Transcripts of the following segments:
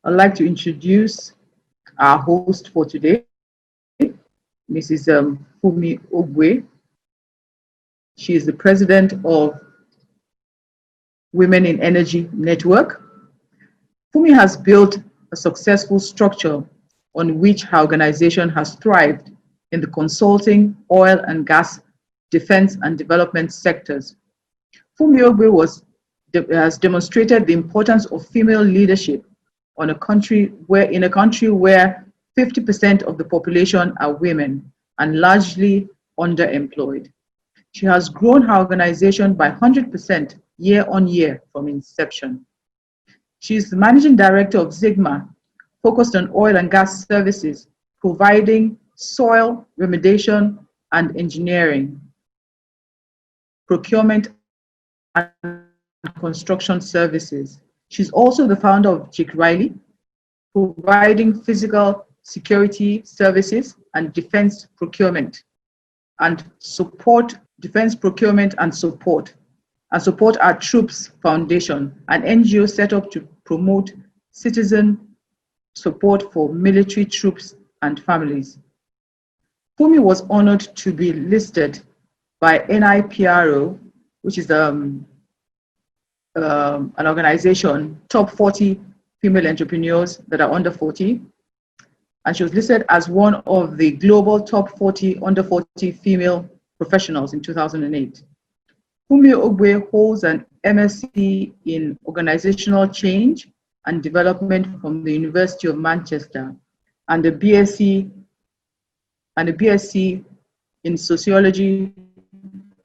I'd like to introduce our host for today, Mrs. Fumi Ogwe. She is the president of Women in Energy Network. Fumi has built a successful structure on which her organization has thrived in the consulting, oil and gas, defense and development sectors. Fumi Ogwe has demonstrated the importance of female leadership in a country where 50% of the population are women and largely underemployed. She has grown her organization by 100% year on year from inception. She is the managing director of Sigma, focused on oil and gas services, providing soil remediation and engineering, procurement and construction services. She's also the founder of Jake Riley, providing physical security services and defense procurement and support our Troops Foundation, an NGO set up to promote citizen support for military troops and families. Fumi was honored to be listed by NIPRO, which is an organization, top 40 female entrepreneurs that are under 40. And she was listed as one of the global top 40 under 40 female professionals in 2008. Fumi Ogwe holds an MSc in Organizational Change and Development from the University of Manchester and a BSc in Sociology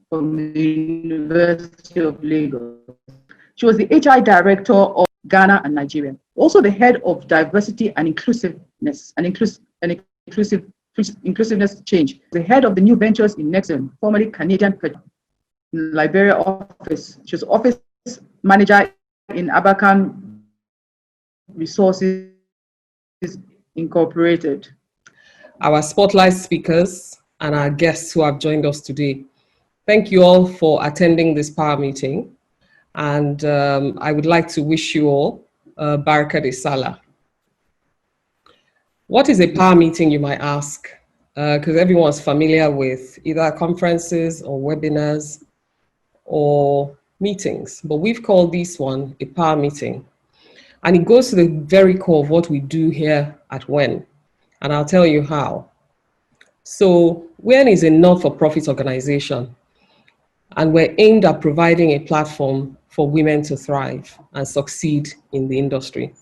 from the University of Lagos. She was the HR director of Ghana and Nigeria. Also the head of diversity and inclusiveness change. The head of the new ventures in Nexon, formerly Canadian Liberia office. She was office manager in Abakan Resources Incorporated. Our spotlight speakers and our guests who have joined us today. Thank you all for attending this power meeting. And I would like to wish you all Baraka de Salah. What is a power meeting, you might ask? Because everyone's familiar with either conferences or webinars or meetings, but we've called this one a power meeting. And it goes to the very core of what we do here at WEN. And I'll tell you how. So WEN is a not-for-profit organization, and we're aimed at providing a platform for women to thrive and succeed in the industry.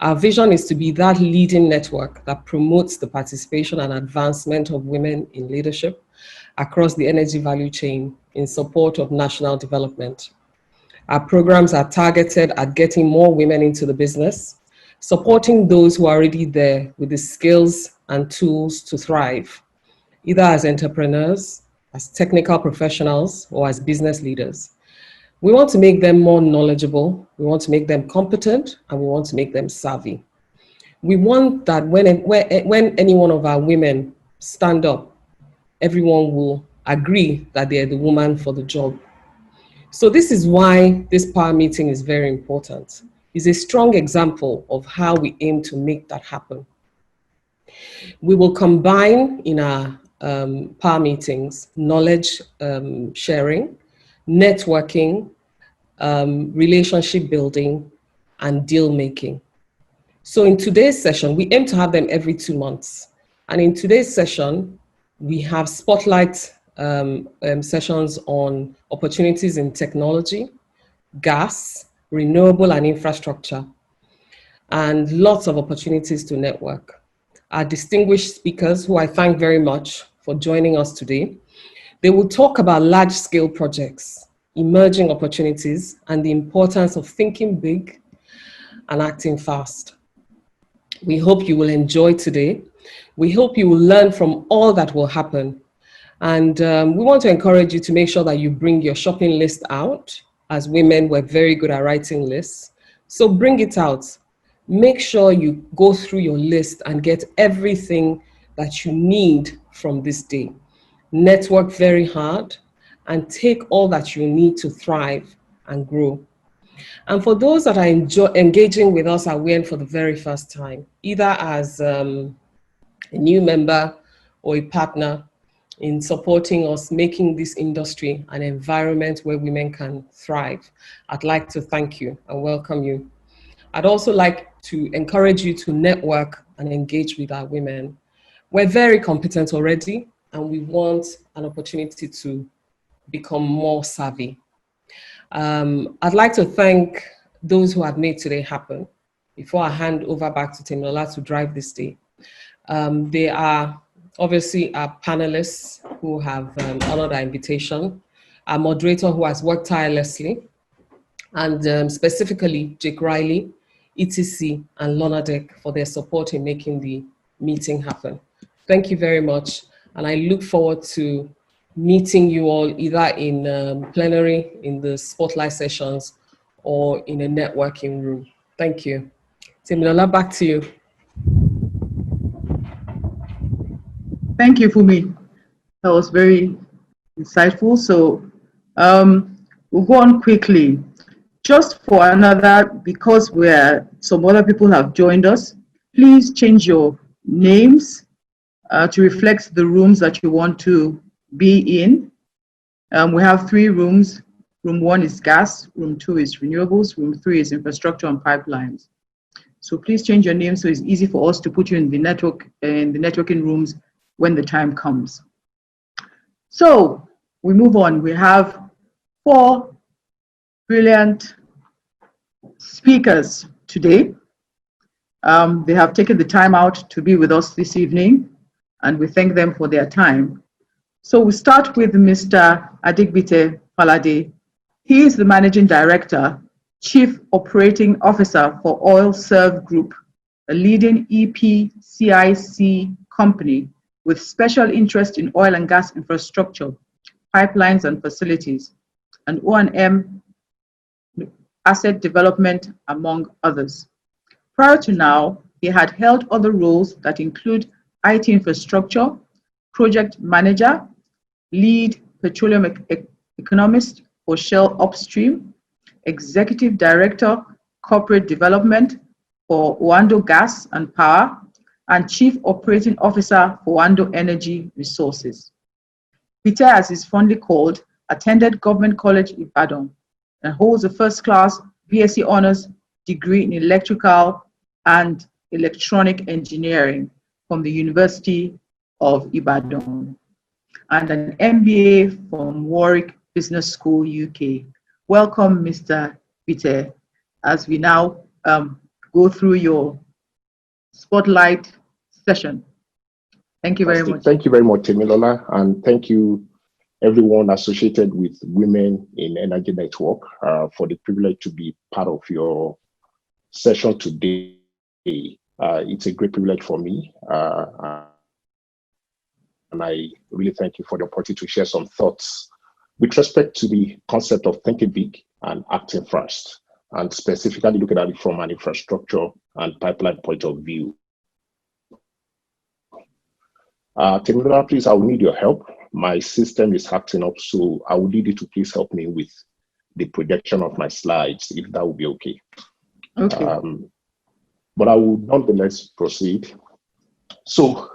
Our vision is to be that leading network that promotes the participation and advancement of women in leadership across the energy value chain in support of national development. Our programs are targeted at getting more women into the business, supporting those who are already there with the skills and tools to thrive, either as entrepreneurs, as technical professionals, or as business leaders. We want to make them more knowledgeable, we want to make them competent, and we want to make them savvy. We want that when any one of our women stand up, everyone will agree that they're the woman for the job. So this is why this power meeting is very important. It's a strong example of how we aim to make that happen. We will combine in our power meetings knowledge sharing, networking, relationship building, and deal making. So in today's session, we aim to have them every 2 months. And in today's session, we have spotlight sessions on opportunities in technology, gas, renewable and infrastructure, and lots of opportunities to network. Our distinguished speakers, who I thank very much for joining us today, they will talk about large-scale projects, emerging opportunities, and the importance of thinking big and acting fast. We hope you will enjoy today. We hope you will learn from all that will happen. And we want to encourage you to make sure that you bring your shopping list out. As women, we're very good at writing lists. So bring it out. Make sure you go through your list and get everything that you need from this day. Network very hard and take all that you need to thrive and grow. And for those that are engaging with us at WIN for the very first time, either as a new member or a partner in supporting us, making this industry an environment where women can thrive, I'd like to thank you and welcome you. I'd also like to encourage you to network and engage with our women. We're very competent already, and we want an opportunity to become more savvy. I'd like to thank those who have made today happen. Before I hand over back to Temilola to drive this day, they are obviously our panelists who have honored our invitation, our moderator who has worked tirelessly, and specifically Jake Riley, ETC, and Lonadec for their support in making the meeting happen. Thank you very much, and I look forward to meeting you all either in plenary, in the spotlight sessions, or in a networking room. Thank you. Temilola, back to you. Thank you, Fumi. That was very insightful. So we'll go on quickly. Just for another, because some other people have joined us, please change your names to reflect the rooms that you want to be in. We have 3 rooms. Room 1 is gas, room 2 is renewables, room 3 is infrastructure and pipelines. So please change your name so it's easy for us to put you in the networking rooms when the time comes. So we move on. We have 4 brilliant speakers today. They have taken the time out to be with us this evening, and we thank them for their time. So we start with Mr. Adigbite Falade. He is the Managing Director, Chief Operating Officer for Oil Serve Group, a leading EPCIC company with special interest in oil and gas infrastructure, pipelines and facilities, and O&M asset development, among others. Prior to now, he had held other roles that include IT infrastructure, project manager, lead petroleum economist for Shell Upstream, executive director, corporate development for Oando Gas and Power, and chief operating officer for Oando Energy Resources. Peter, as is fondly called, attended Government College Ibadan and holds a first-class BSc Honours degree in Electrical and Electronic Engineering from the University of Ibadan and an MBA from Warwick Business School, UK. Welcome, Mr. Peter, as we now go through your spotlight session. Thank you very much. Thank you very much, Temilola, and thank you everyone associated with Women in Energy Network for the privilege to be part of your session today. It's a great privilege for me, and I really thank you for the opportunity to share some thoughts with respect to the concept of thinking big and acting fast, and specifically looking at it from an infrastructure and pipeline point of view. Temilola, please, I will need your help. My system is acting up, so I will need you to please help me with the projection of my slides, if that will be okay. Okay. But I will nonetheless proceed. So,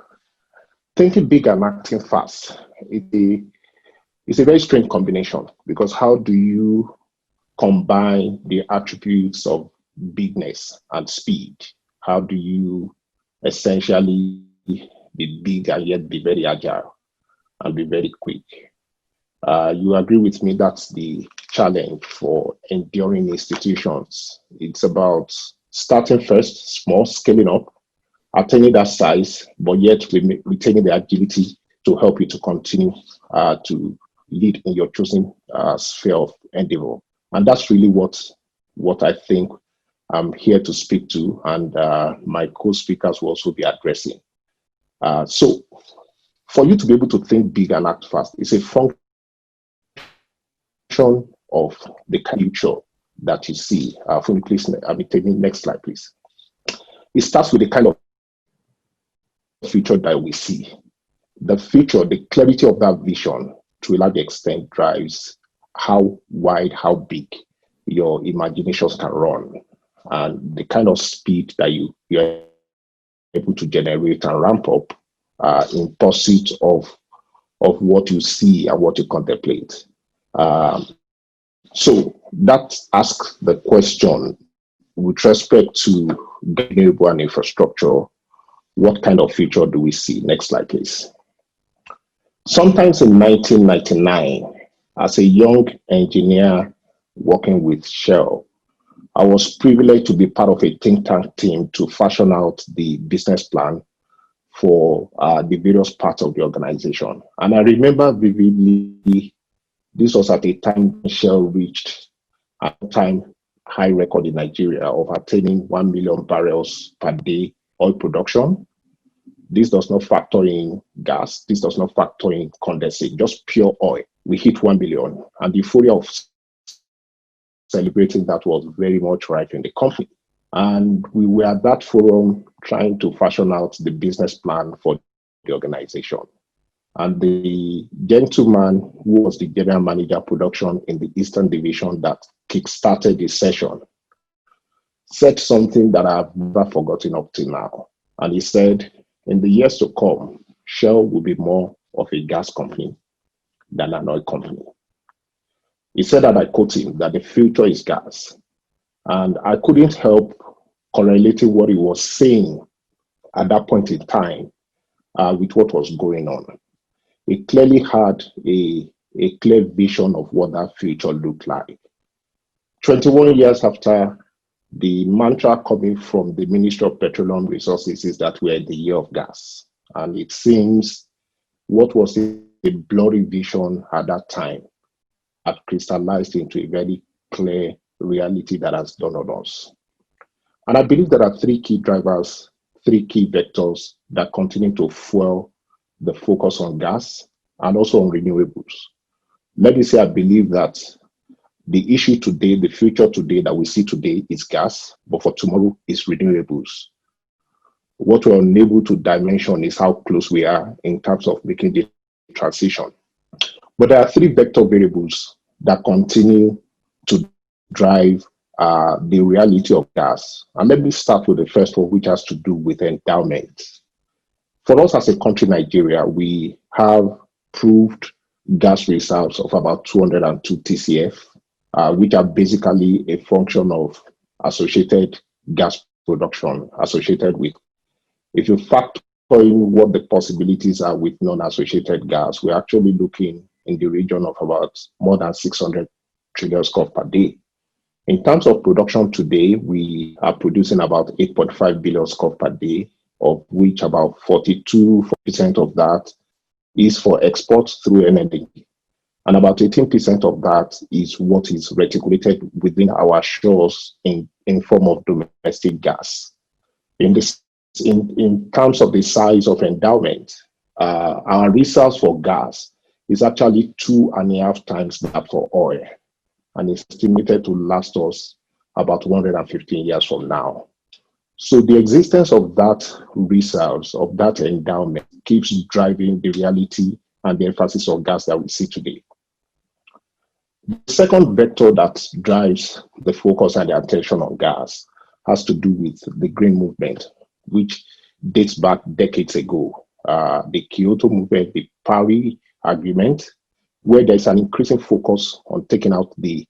thinking big and acting fast, it's a very strange combination, because how do you combine the attributes of bigness and speed? How do you essentially be big and yet be very agile and be very quick? You agree with me that's the challenge for enduring institutions. It's about starting first, small, scaling up, attaining that size, but yet retaining the agility to help you to continue to lead in your chosen sphere of endeavor. And that's really what I think I'm here to speak to, and my co-speakers will also be addressing. So for you to be able to think big and act fast, it's a function of the future that you see. Please, take me next slide, please. It starts with the kind of future that we see. The future, the clarity of that vision to a large extent drives how wide, how big your imaginations can run and the kind of speed that you're able to generate and ramp up in pursuit of what you see and what you contemplate. So that asks the question with respect to renewable and infrastructure, what kind of future do we see? Next slide, please. Sometimes in 1999, as a young engineer working with Shell, I was privileged to be part of a think tank team to fashion out the business plan for the various parts of the organization. And I remember vividly, this was at a time Shell reached a time high record in Nigeria of attaining 1 million barrels per day oil production. This does not factor in gas. This does not factor in condensate, just pure oil. We hit 1 billion, and the euphoria of celebrating that was very much rife in the company. And we were at that forum trying to fashion out the business plan for the organization. And the gentleman who was the general manager production in the Eastern Division that kickstarted the session said something that I've never forgotten up to now. And he said, in the years to come, Shell will be more of a gas company than an oil company. He said, that I quote him, that the future is gas. And I couldn't help correlating what he was saying at that point in time with what was going on. He clearly had a clear vision of what that future looked like. 21 years after, the mantra coming from the Ministry of Petroleum Resources is that we're in the year of gas. And it seems what was a blurry vision at that time had crystallized into a very clear reality that has dawned on us. And I believe there are three key drivers, three key vectors that continue to fuel the focus on gas and also on renewables. Let me say, I believe that the issue today, the future today that we see today is gas, but for tomorrow is renewables. What we're unable to dimension is how close we are in terms of making the transition. But there are three vector variables that continue to drive the reality of gas. And let me start with the first one, which has to do with endowment. For us as a country, Nigeria, we have proved gas reserves of about 202 TCF, which are basically a function of associated gas production associated with. If you factor in what the possibilities are with non-associated gas, we're actually looking in the region of about more than 600 trillion scf per day. In terms of production today, we are producing about 8.5 billion scf per day, of which about 42% of that is for export through LNG. And about 18% of that is what is reticulated within our shores in form of domestic gas. In terms of the size of endowment, our reserves for gas is actually 2.5 times that for oil, and it's estimated to last us about 115 years from now. So the existence of that reserves, of that endowment, keeps driving the reality and the emphasis of gas that we see today. The second vector that drives the focus and the attention on gas has to do with the green movement, which dates back decades ago. The Kyoto movement, the Paris Agreement, where there's an increasing focus on taking out the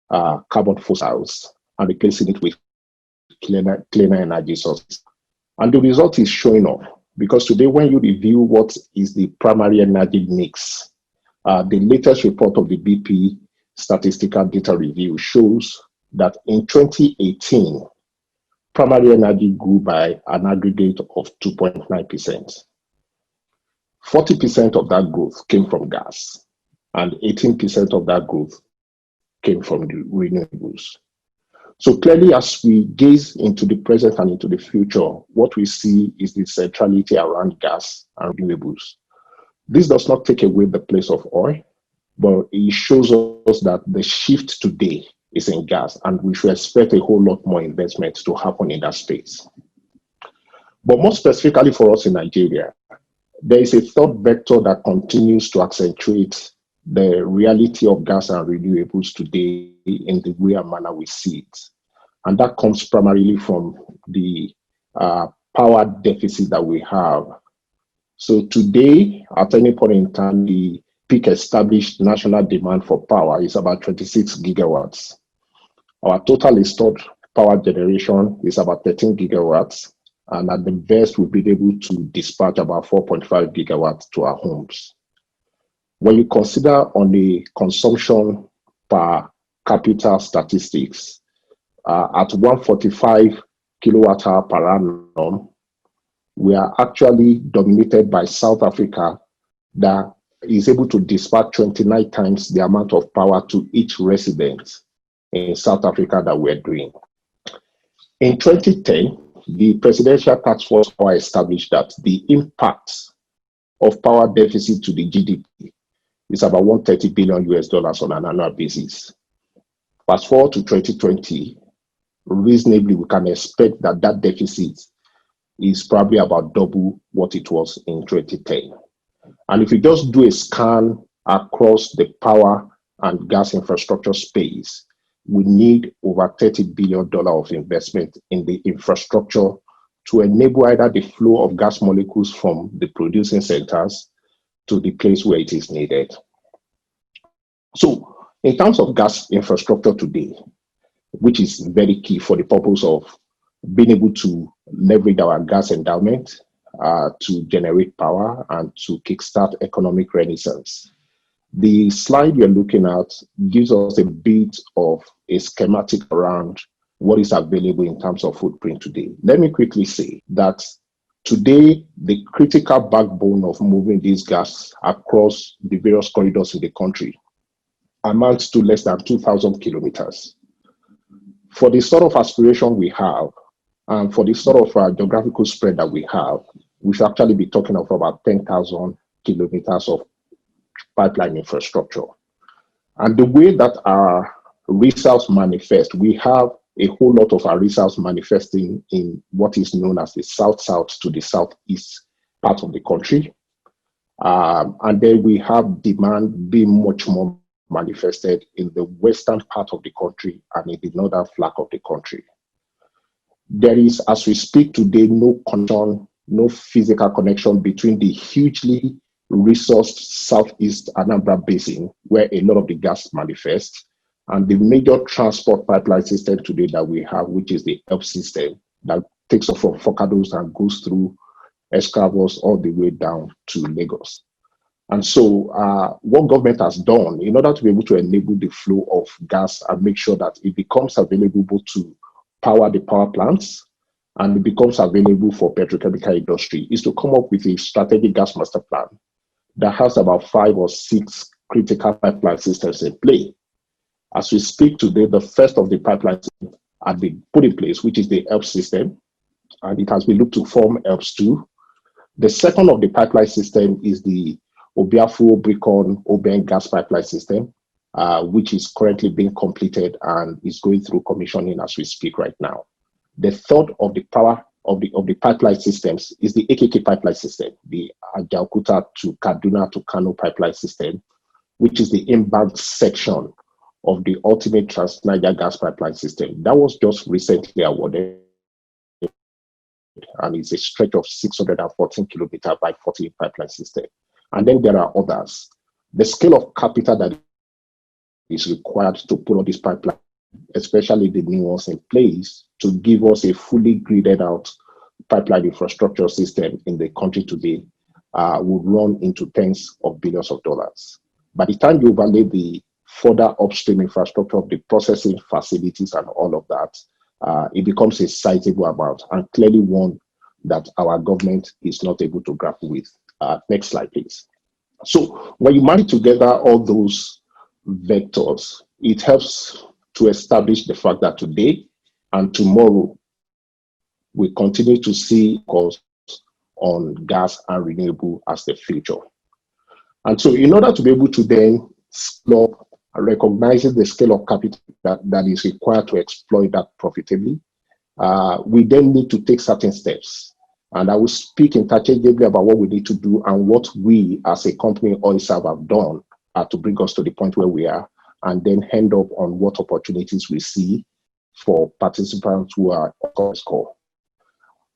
carbon fossils and replacing it with cleaner energy sources. And the result is showing up, because today when you review what is the primary energy mix, the latest report of the BP Statistical Data Review shows that in 2018, primary energy grew by an aggregate of 2.9%. 40% of that growth came from gas, and 18% of that growth came from the renewables. So clearly, as we gaze into the present and into the future, what we see is the centrality around gas and renewables. This does not take away the place of oil, but it shows us that the shift today is in gas, and we should expect a whole lot more investment to happen in that space. But more specifically for us in Nigeria, there is a third vector that continues to accentuate the reality of gas and renewables today in the way and manner we see it. And that comes primarily from the power deficit that we have. So today, at any point in time, the peak established national demand for power is about 26 gigawatts. Our total installed power generation is about 13 gigawatts. And at the best, we've been able to dispatch about 4.5 gigawatts to our homes. When you consider on the consumption per capita statistics, at 145 kilowatt hour per annum, we are actually dominated by South Africa that is able to dispatch 29 times the amount of power to each resident in South Africa that we're doing. In 2010, the Presidential Task Force Power established that the impact of power deficit to the GDP is about $130 billion on an annual basis. Fast forward to 2020, reasonably, we can expect that that deficit is probably about double what it was in 2010. And if you just do a scan across the power and gas infrastructure space, we need over $30 billion of investment in the infrastructure to enable either the flow of gas molecules from the producing centers to the place where it is needed. So in terms of gas infrastructure today, which is very key for the purpose of being able to leverage our gas endowment to generate power and to kickstart economic renaissance. The slide you're looking at gives us a bit of a schematic around what is available in terms of footprint today. Let me quickly say that today, the critical backbone of moving this gas across the various corridors in the country amounts to less than 2,000 kilometers. For the sort of aspiration we have, and for the sort of geographical spread that we have, we should actually be talking of about 10,000 kilometers of pipeline infrastructure. And the way that our resource manifest, we have a whole lot of our resource manifesting in what is known as the south-south to the southeast part of the country. And then we have demand being much more manifested in the western part of the country and in the northern flank of the country. There is, as we speak today, no connection, no physical connection between the hugely resourced southeast Anambra Basin, where a lot of the gas manifests, and the major transport pipeline system today that we have, which is the ELP system that takes off from Forcados and goes through Escravos all the way down to Lagos. And so what government has done in order to be able to enable the flow of gas and make sure that it becomes available to power the power plants and it becomes available for petrochemical industry is to come up with a strategic gas master plan that has about 5 or 6 critical pipeline systems in play. As we speak today, the first of the pipelines had been put in place, which is the ELP system, and it has been looked to form ELPS 2. The second of the pipeline system is the Obiafo Bricon Oben gas pipeline system, which is currently being completed and is going through commissioning as we speak right now. The third of the power of the pipeline systems is the AKK pipeline system, the Ajaokuta to Kaduna to Kano pipeline system, which is the inbound section of the ultimate Trans-Niger gas pipeline system. That was just recently awarded, and it's a stretch of 614 kilometers by 40 pipeline system. And then there are others. The scale of capital that is required to put all these pipelines, especially the new ones in place, to give us a fully gridded out pipeline infrastructure system in the country today would run into tens of billions of dollars. By the time you overlay the further upstream infrastructure of the processing facilities and all of that, it becomes a sizable amount and clearly one that our government is not able to grapple with. Next slide, please. So when you marry together all those vectors, it helps to establish the fact that today and tomorrow we continue to see costs on gas and renewable as the future. And so in order to be able to then scale up, recognizing the scale of capital that is required to exploit that profitably, we then need to take certain steps. And I will speak interchangeably about what we need to do and what we as a company, OilServe, have done to bring us to the point where we are, and then end up on what opportunities we see for participants who are on this call.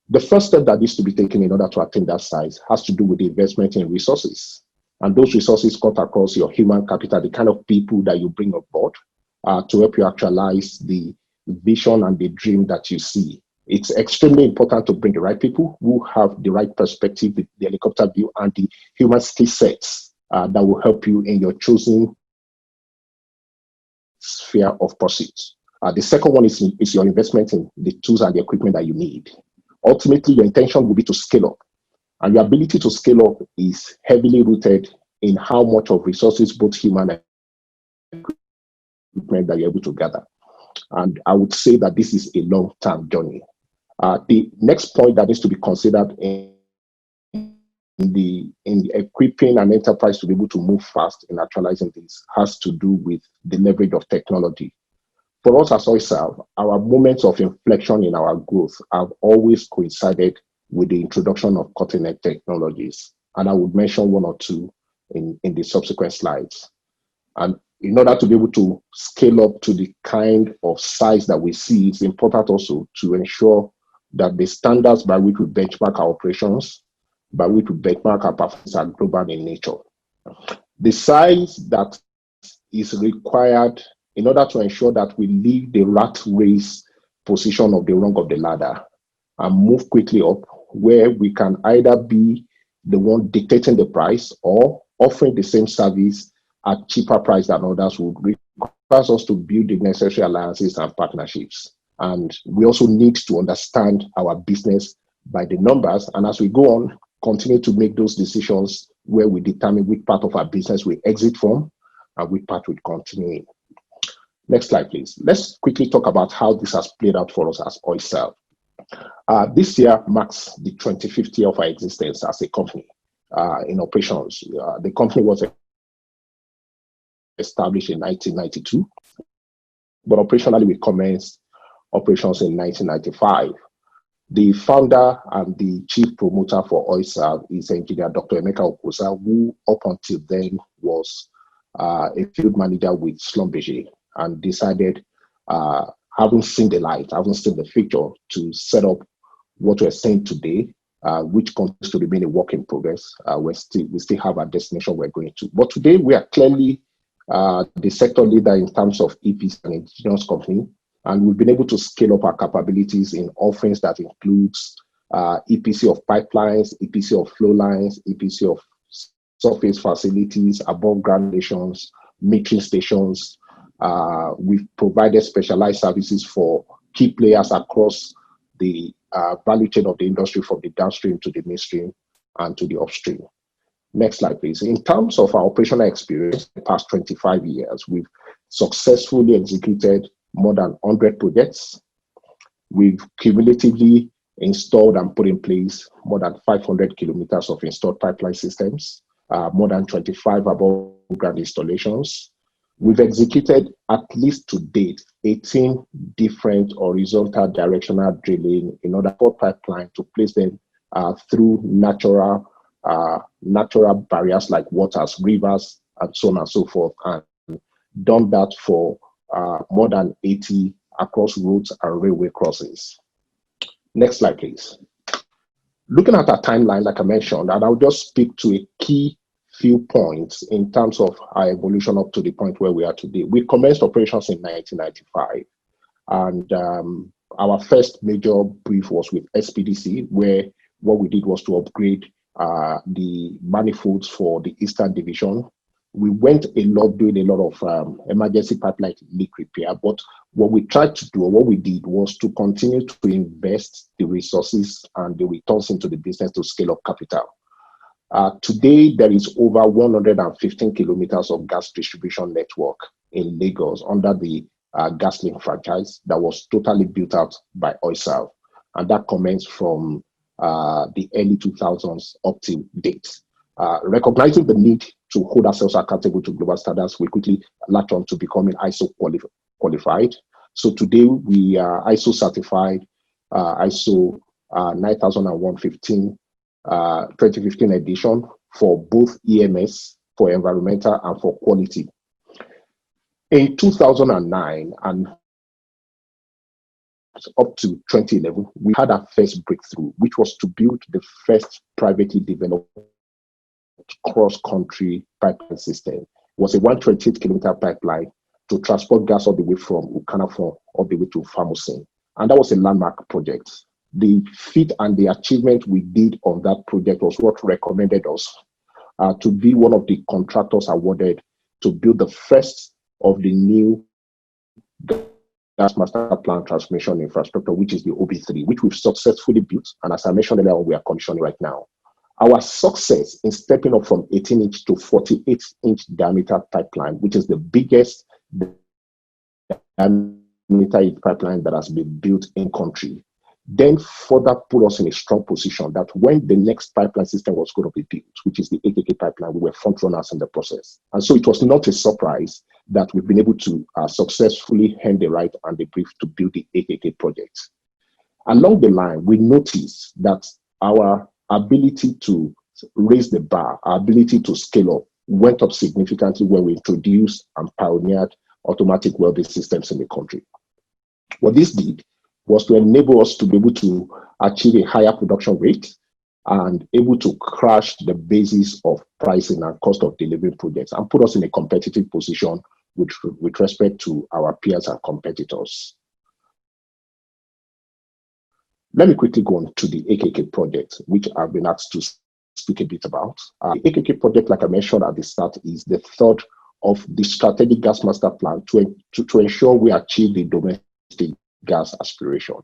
The first step that needs to be taken in order to attain that size has to do with the investment in resources. And those resources cut across your human capital, the kind of people that you bring on board to help you actualize the vision and the dream that you see. It's extremely important to bring the right people who have the right perspective, the helicopter view, and the human skill sets that will help you in your chosen sphere of pursuit. The second one is your investment in the tools and the equipment that you need. Ultimately, your intention will be to scale up. And your ability to scale up is heavily rooted in how much of resources, both human and equipment, that you're able to gather. And I would say that this is a long-term journey. The next point that needs to be considered in the equipping an enterprise to be able to move fast in actualizing this has to do with the leverage of technology. For us as Oilserve, our moments of inflection in our growth have always coincided with the introduction of cutting-edge technologies. And I would mention one or two in the subsequent slides. And in order to be able to scale up to the kind of size that we see, it's important also to ensure that the standards by which we benchmark our operations, by which we benchmark our performance, are global in nature. The size that is required in order to ensure that we leave the rat race position of the rung of the ladder and move quickly up, where we can either be the one dictating the price or offering the same service at cheaper price than others, would require us to build the necessary alliances and partnerships. And we also need to understand our business by the numbers. And as we go on, continue to make those decisions where we determine which part of our business we exit from and which part we continue in. Next slide, please. Let's quickly talk about how this has played out for us as Oilserve. This year marks the 25th year of our existence as a company in operations. The company was established in 1992, but operationally we commenced operations in 1995. The founder and the chief promoter for Oilserve is engineer Dr. Emeka Okusa, who up until then was a field manager with Schlumberger, and decided, having seen the light, having seen the future, to set up what we're saying today, which continues to remain a work in progress. We still have a destination we're going to. But today we are clearly the sector leader in terms of EPC and indigenous company, and we've been able to scale up our capabilities in offerings that includes EPC of pipelines, EPC of flow lines, EPC of surface facilities, above ground stations, metering stations. We've provided specialized services for key players across the value chain of the industry, from the downstream to the midstream and to the upstream. Next slide, please. In terms of our operational experience, the past 25 years, we've successfully executed more than 100 projects. We've cumulatively installed and put in place more than 500 kilometers of installed pipeline systems, more than 25 above ground installations. We've executed, at least to date, 18 different horizontal directional drilling in order for pipeline to place them through natural barriers like waters, rivers, and so on and so forth, and done that for more than 80 across roads and railway crossings. Next slide, please. Looking at our timeline, like I mentioned, and I'll just speak to a key few points in terms of our evolution up to the point where we are today. We commenced operations in 1995, and our first major brief was with SPDC, where what we did was to upgrade the manifolds for the Eastern Division. We went doing a lot of emergency pipeline leak repair, but what we tried to do, or what we did, was to continue to invest the resources and the returns into the business to scale up capital. Today, there is over 115 kilometers of gas distribution network in Lagos under the GasLink franchise that was totally built out by Oilserve, and that commenced from the early 2000s up to date. Recognizing the need to hold ourselves accountable to global standards, we quickly latched on to becoming ISO qualified. So today we are ISO certified, ISO 9001 2015 edition for both EMS for environmental and for quality. In 2009 and up to 2011, we had our first breakthrough, which was to build the first privately developed cross-country pipeline system. It was a 128-kilometer pipeline to transport gas all the way from Ukanafon all the way to Famusin. And that was a landmark project. The feat and the achievement we did on that project was what recommended us to be one of the contractors awarded to build the first of the new gas master plan transmission infrastructure, which is the OB3, which we've successfully built. And as I mentioned earlier, we are commissioning right now. Our success in stepping up from 18-inch to 48-inch diameter pipeline, which is the biggest diameter pipeline that has been built in country, then further put us in a strong position that when the next pipeline system was going to be built, which is the AKK pipeline, we were front runners in the process. And so it was not a surprise that we've been able to successfully hand the right and the brief to build the AKK project. Along the line, we noticed that our ability to raise the bar, our ability to scale up went up significantly when we introduced and pioneered automatic welding systems in the country. What this did was to enable us to be able to achieve a higher production rate and able to crash the basis of pricing and cost of delivering projects and put us in a competitive position with respect to our peers and competitors. Let me quickly go on to the AKK project, which I've been asked to speak a bit about. The AKK project, like I mentioned at the start, is the third of the strategic gas master plan to ensure we achieve the domestic gas aspiration,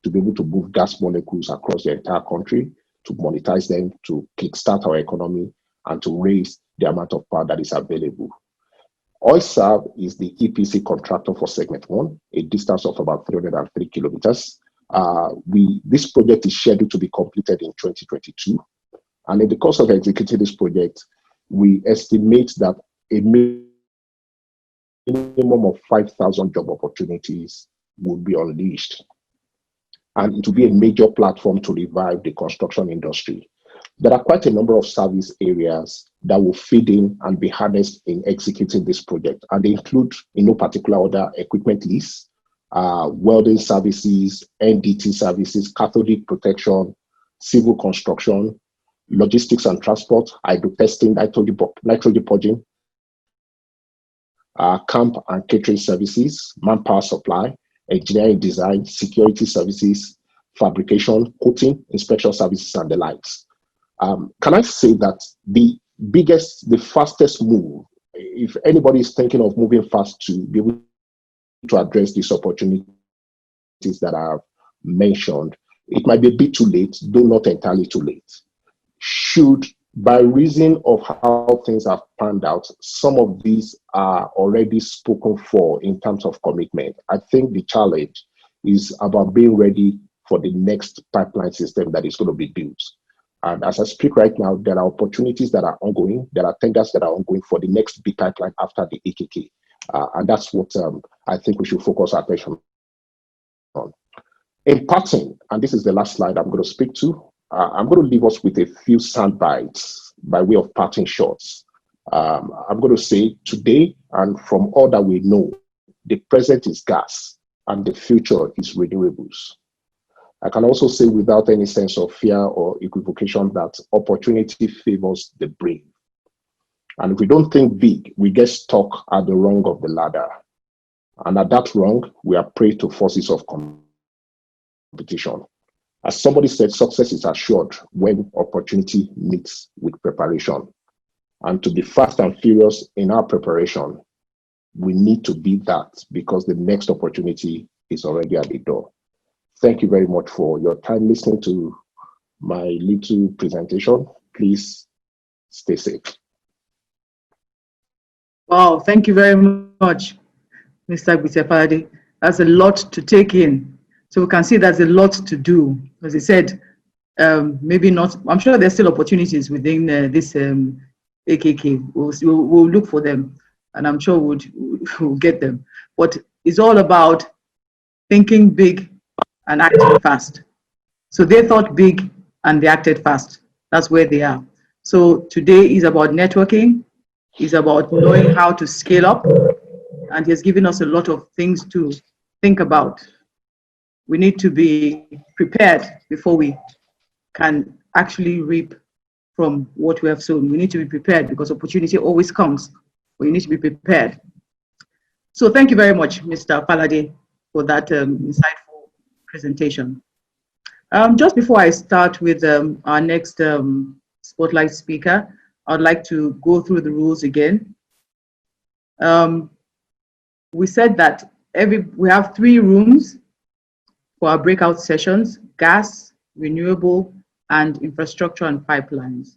to be able to move gas molecules across the entire country, to monetize them, to kickstart our economy, and to raise the amount of power that is available. Oilserve is the EPC contractor for segment 1, a distance of about 303 kilometers. This project is scheduled to be completed in 2022. And in the course of executing this project, we estimate that a minimum of 5,000 job opportunities will be unleashed. And it will be a major platform to revive the construction industry. There are quite a number of service areas that will feed in and be harnessed in executing this project. And they include, in no particular order, equipment lease, welding services, NDT services, cathodic protection, civil construction, logistics and transport, hydro testing, nitrogen purging, camp and catering services, manpower supply, engineering design, security services, fabrication, coating, inspection services, and the likes. Can I say that the fastest move, if anybody is thinking of moving fast to be able to address these opportunities that I've mentioned, it might be a bit too late, though not entirely too late. Should, by reason of how things have panned out, some of these are already spoken for in terms of commitment. I think the challenge is about being ready for the next pipeline system that is going to be built. And as I speak right now, there are opportunities that are ongoing. There are tenders that are ongoing for the next big pipeline after the AKK. And that's what I think we should focus our attention on. In parting, and this is the last slide I'm going to speak to, I'm going to leave us with a few sound bites by way of parting shots. I'm going to say today, and from all that we know, the present is gas and the future is renewables. I can also say without any sense of fear or equivocation that opportunity favors the brave. And if we don't think big, we get stuck at the rung of the ladder. And at that rung, we are prey to forces of competition. As somebody said, success is assured when opportunity meets with preparation. And to be fast and furious in our preparation, we need to be that because the next opportunity is already at the door. Thank you very much for your time listening to my little presentation. Please stay safe. Wow, thank you very much, Mr. Gutefadi. That's a lot to take in. So we can see there's a lot to do. As I said, maybe not, I'm sure there's still opportunities within this AKK. We'll look for them, and I'm sure we'll get them. But it's all about thinking big and acting fast. So they thought big and they acted fast. That's where they are. So today is about networking, is about knowing how to scale up, and he has given us a lot of things to think about. We need to be prepared before we can actually reap from what we have sown. We need to be prepared because opportunity always comes, but you need to be prepared. So thank you very much, Mr. Falade, for that insightful presentation. Just before I start with our next spotlight speaker, I'd like to go through the rules again. We said that we have 3 rooms for our breakout sessions: gas, renewable, and infrastructure and pipelines.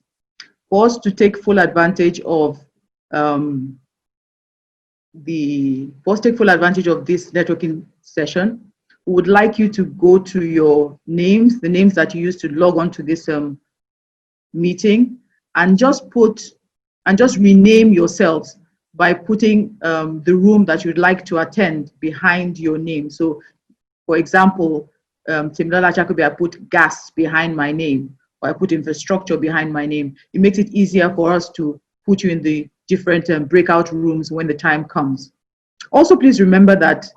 For us to take full advantage of this networking session, we would like you to go to your names, the names that you use to log on to this meeting, and just rename yourselves by putting the room that you'd like to attend behind your name. So, for example, Timilola Jacobi, I put gas behind my name, or I put infrastructure behind my name. It makes it easier for us to put you in the different breakout rooms when the time comes. Also, please remember that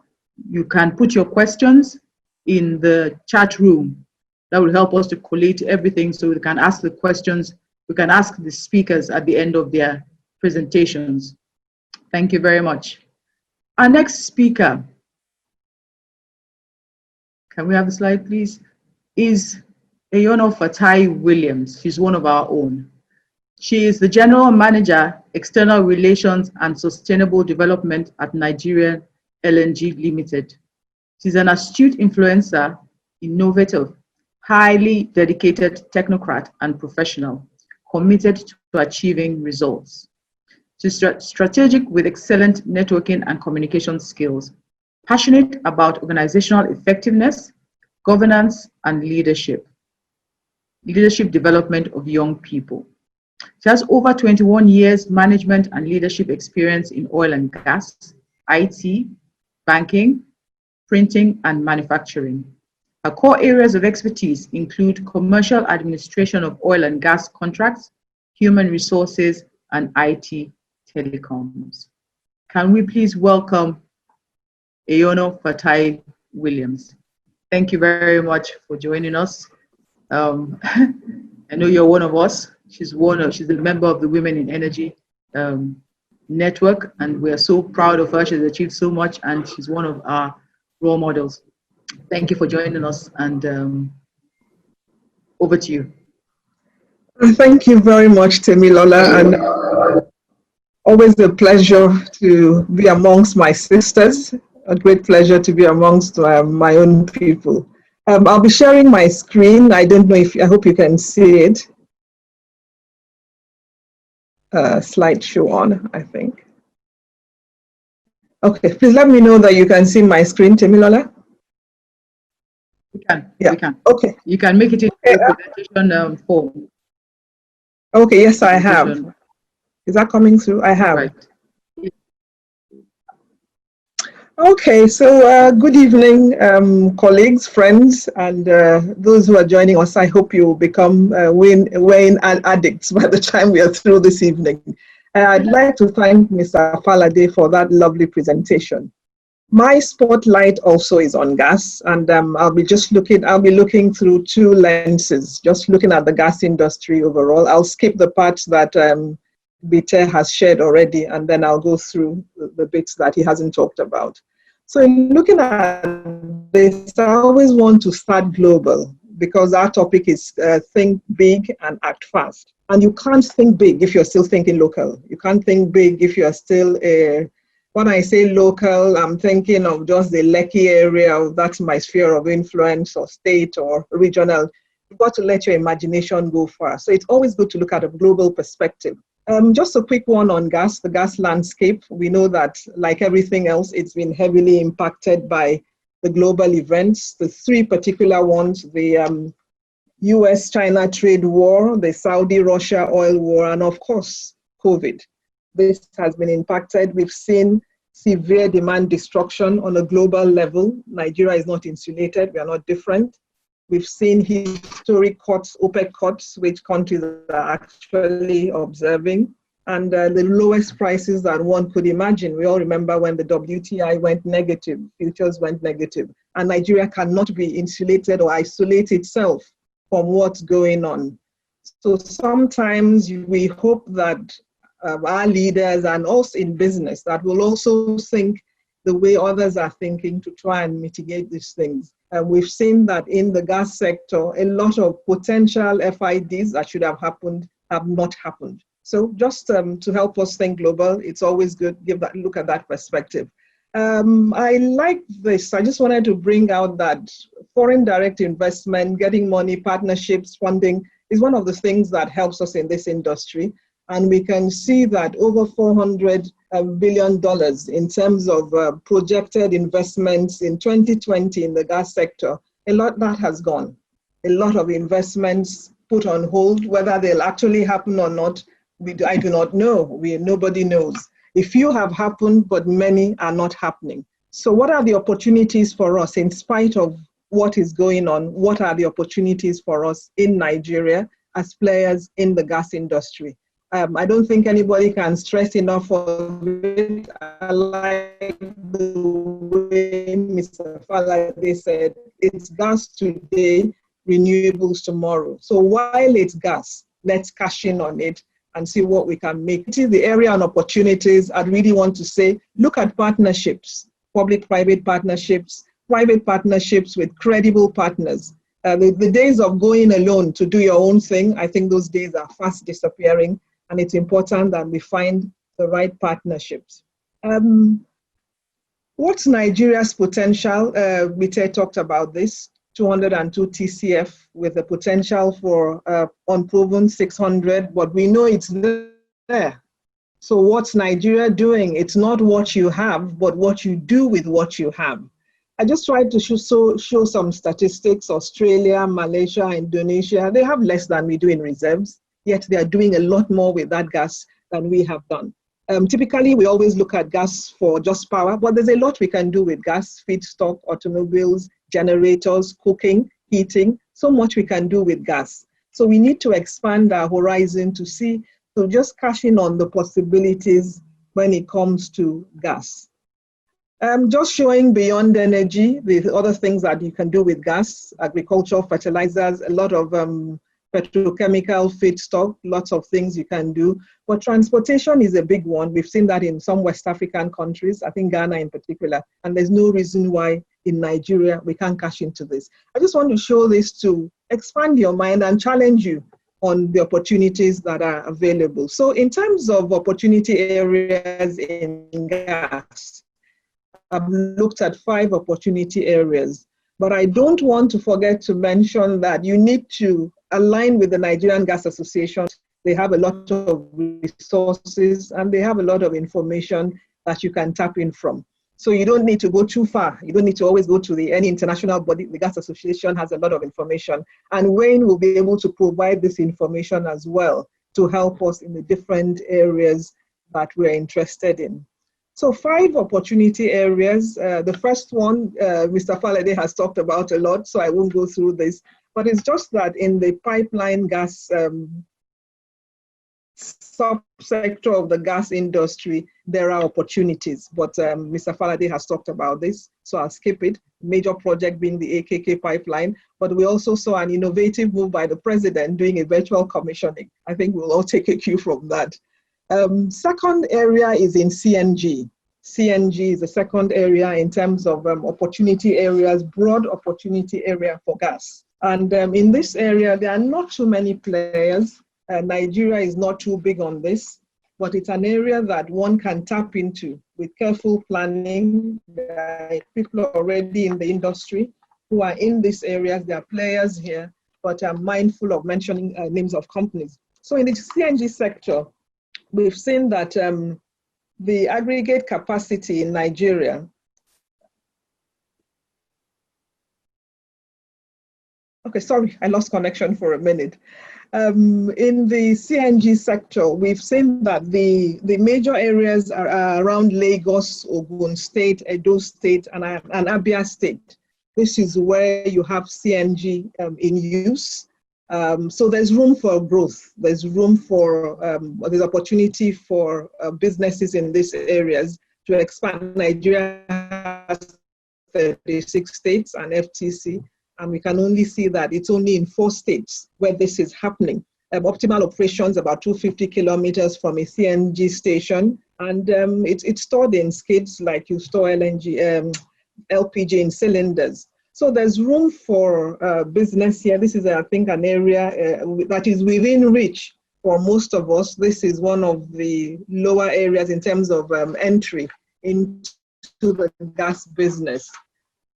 you can put your questions in the chat room. That will help us to collate everything so we can ask the questions, we can ask the speakers at the end of their presentations. Thank you very much. Our next speaker, can we have a slide, please, is Eyono Fatai Williams. She's one of our own. She is the General Manager, External Relations and Sustainable Development at Nigerian LNG Limited. She's an astute influencer, innovative, highly dedicated technocrat and professional, committed to achieving results. She's strategic with excellent networking and communication skills, passionate about organizational effectiveness, governance, and leadership development of young people. She has over 21 years management and leadership experience in oil and gas, IT, banking, printing, and manufacturing. Her core areas of expertise include commercial administration of oil and gas contracts, human resources, and IT telecoms. Can we please welcome Eyono Fatai Williams? Thank you very much for joining us. I know you're one of us. She's a member of the Women in Energy network, and we're so proud of her. She's achieved so much, and she's one of our role models. Thank you for joining us, and over to you. Thank you very much, Temilola, and always a pleasure to be amongst my sisters. A great pleasure to be amongst my own people. I'll be sharing my screen. I don't know I hope you can see it. Slideshow on, I think. Okay, please let me know that you can see my screen, Temilola. We can. Yeah. We can. Okay. You can make it into a presentation form. Okay. Yes, I have. Is that coming through? I have. Right. Okay. So good evening, colleagues, friends, and those who are joining us. I hope you become wine addicts by the time we are through this evening. I'd like to thank Mr. Falade for that lovely presentation. My spotlight also is on gas, and I'll be looking through 2 lenses, just looking at the gas industry overall. I'll skip the parts that Bite has shared already, and then I'll go through the bits that he hasn't talked about. So in looking at this, I always want to start global, because our topic is think big and act fast. And you can't think big if you're still thinking local. You can't think big if you're still when I say local, I'm thinking of just the Lekki area, that's my sphere of influence, or state or regional. You've got to let your imagination go far. So it's always good to look at a global perspective. Just a quick one on gas, the gas landscape. We know that, like everything else, it's been heavily impacted by the global events. The 3 particular ones, the US-China trade war, the Saudi-Russia oil war, and of course, COVID. This has been impacted. We've seen severe demand destruction on a global level. Nigeria is not insulated. We are not different. We've seen historic cuts, OPEC cuts, which countries are actually observing. and the lowest prices that one could imagine. We all remember when the WTI went negative, futures went negative, and Nigeria cannot be insulated or isolate itself from what's going on. So sometimes we hope that our leaders and us in business that will also think the way others are thinking to try and mitigate these things. We've seen that in the gas sector, a lot of potential FIDs that should have happened have not happened. So just to help us think global, it's always good to look at that perspective. I like this. I just wanted to bring out that foreign direct investment, getting money, partnerships, funding is one of the things that helps us in this industry. And we can see that over $400 billion in terms of projected investments in 2020 in the gas sector, a lot that has gone. A lot of investments put on hold, whether they'll actually happen or not, I do not know. Nobody knows. A few have happened, but many are not happening. So what are the opportunities for us in spite of what is going on? What are the opportunities for us in Nigeria as players in the gas industry? I don't think anybody can stress enough of it. I like the way Mr. Falade said, it's gas today, renewables tomorrow. So while it's gas, let's cash in on it and see what we can make. It is the area and opportunities. I'd really want to say, look at partnerships, public-private partnerships with credible partners. The days of going alone to do your own thing, I think those days are fast disappearing, and it's important that we find the right partnerships. What's Nigeria's potential? Mite talked about this, 202 TCF with the potential for unproven 600, but we know it's there. So what's Nigeria doing? It's not what you have, but what you do with what you have. I just tried to show some statistics. Australia, Malaysia, Indonesia, they have less than we do in reserves, yet they are doing a lot more with that gas than we have done. Typically, we always look at gas for just power, but there's a lot we can do with gas, feedstock, automobiles, generators, cooking, heating, so much we can do with gas. So we need to expand our horizon to just cash in on the possibilities when it comes to gas. Just showing beyond energy, the other things that you can do with gas, agriculture, fertilizers, a lot of petrochemical feedstock, lots of things you can do. But transportation is a big one. We've seen that in some West African countries, I think Ghana in particular, and there's no reason why in Nigeria we can't cash into this. I just want to show this to expand your mind and challenge you on the opportunities that are available. So in terms of opportunity areas in gas, I've looked at 5 opportunity areas, but I don't want to forget to mention that you need to align with the Nigerian Gas Association. They have a lot of resources and they have a lot of information that you can tap in from. So you don't need to go too far. You don't need to always go to any international body. The Gas Association has a lot of information, and Wayne will be able to provide this information as well to help us in the different areas that we're interested in. So 5 opportunity areas. The first one, Mr. Falade has talked about a lot, so I won't go through this, but it's just that in the pipeline gas subsector of the gas industry, there are opportunities, but Mr. Falade has talked about this, so I'll skip it. Major project being the AKK pipeline, but we also saw an innovative move by the president doing a virtual commissioning. I think we'll all take a cue from that. Second area is in CNG. CNG is the second area in terms of opportunity areas, broad opportunity area for gas. And in this area, there are not too many players. Nigeria is not too big on this, but it's an area that one can tap into with careful planning. There are people already in the industry who are in these areas. There are players here, but I'm mindful of mentioning names of companies. So in the CNG sector, we've seen that the aggregate capacity in Nigeria okay, sorry, I lost connection for a minute. In the CNG sector, we've seen that the major areas are around Lagos, Ogun State, Edo State, and Abia State. This is where you have CNG in use. So there's room for growth. There's room for, there's opportunity for businesses in these areas to expand. Nigeria has 36 states and FTC, and we can only see that it's only in 4 states where this is happening. Optimal operations about 250 kilometers from a CNG station, and it's stored in skids like you store LPG in cylinders. So there's room for business here. This is, I think, an area that is within reach for most of us. This is one of the lower areas in terms of entry into the gas business.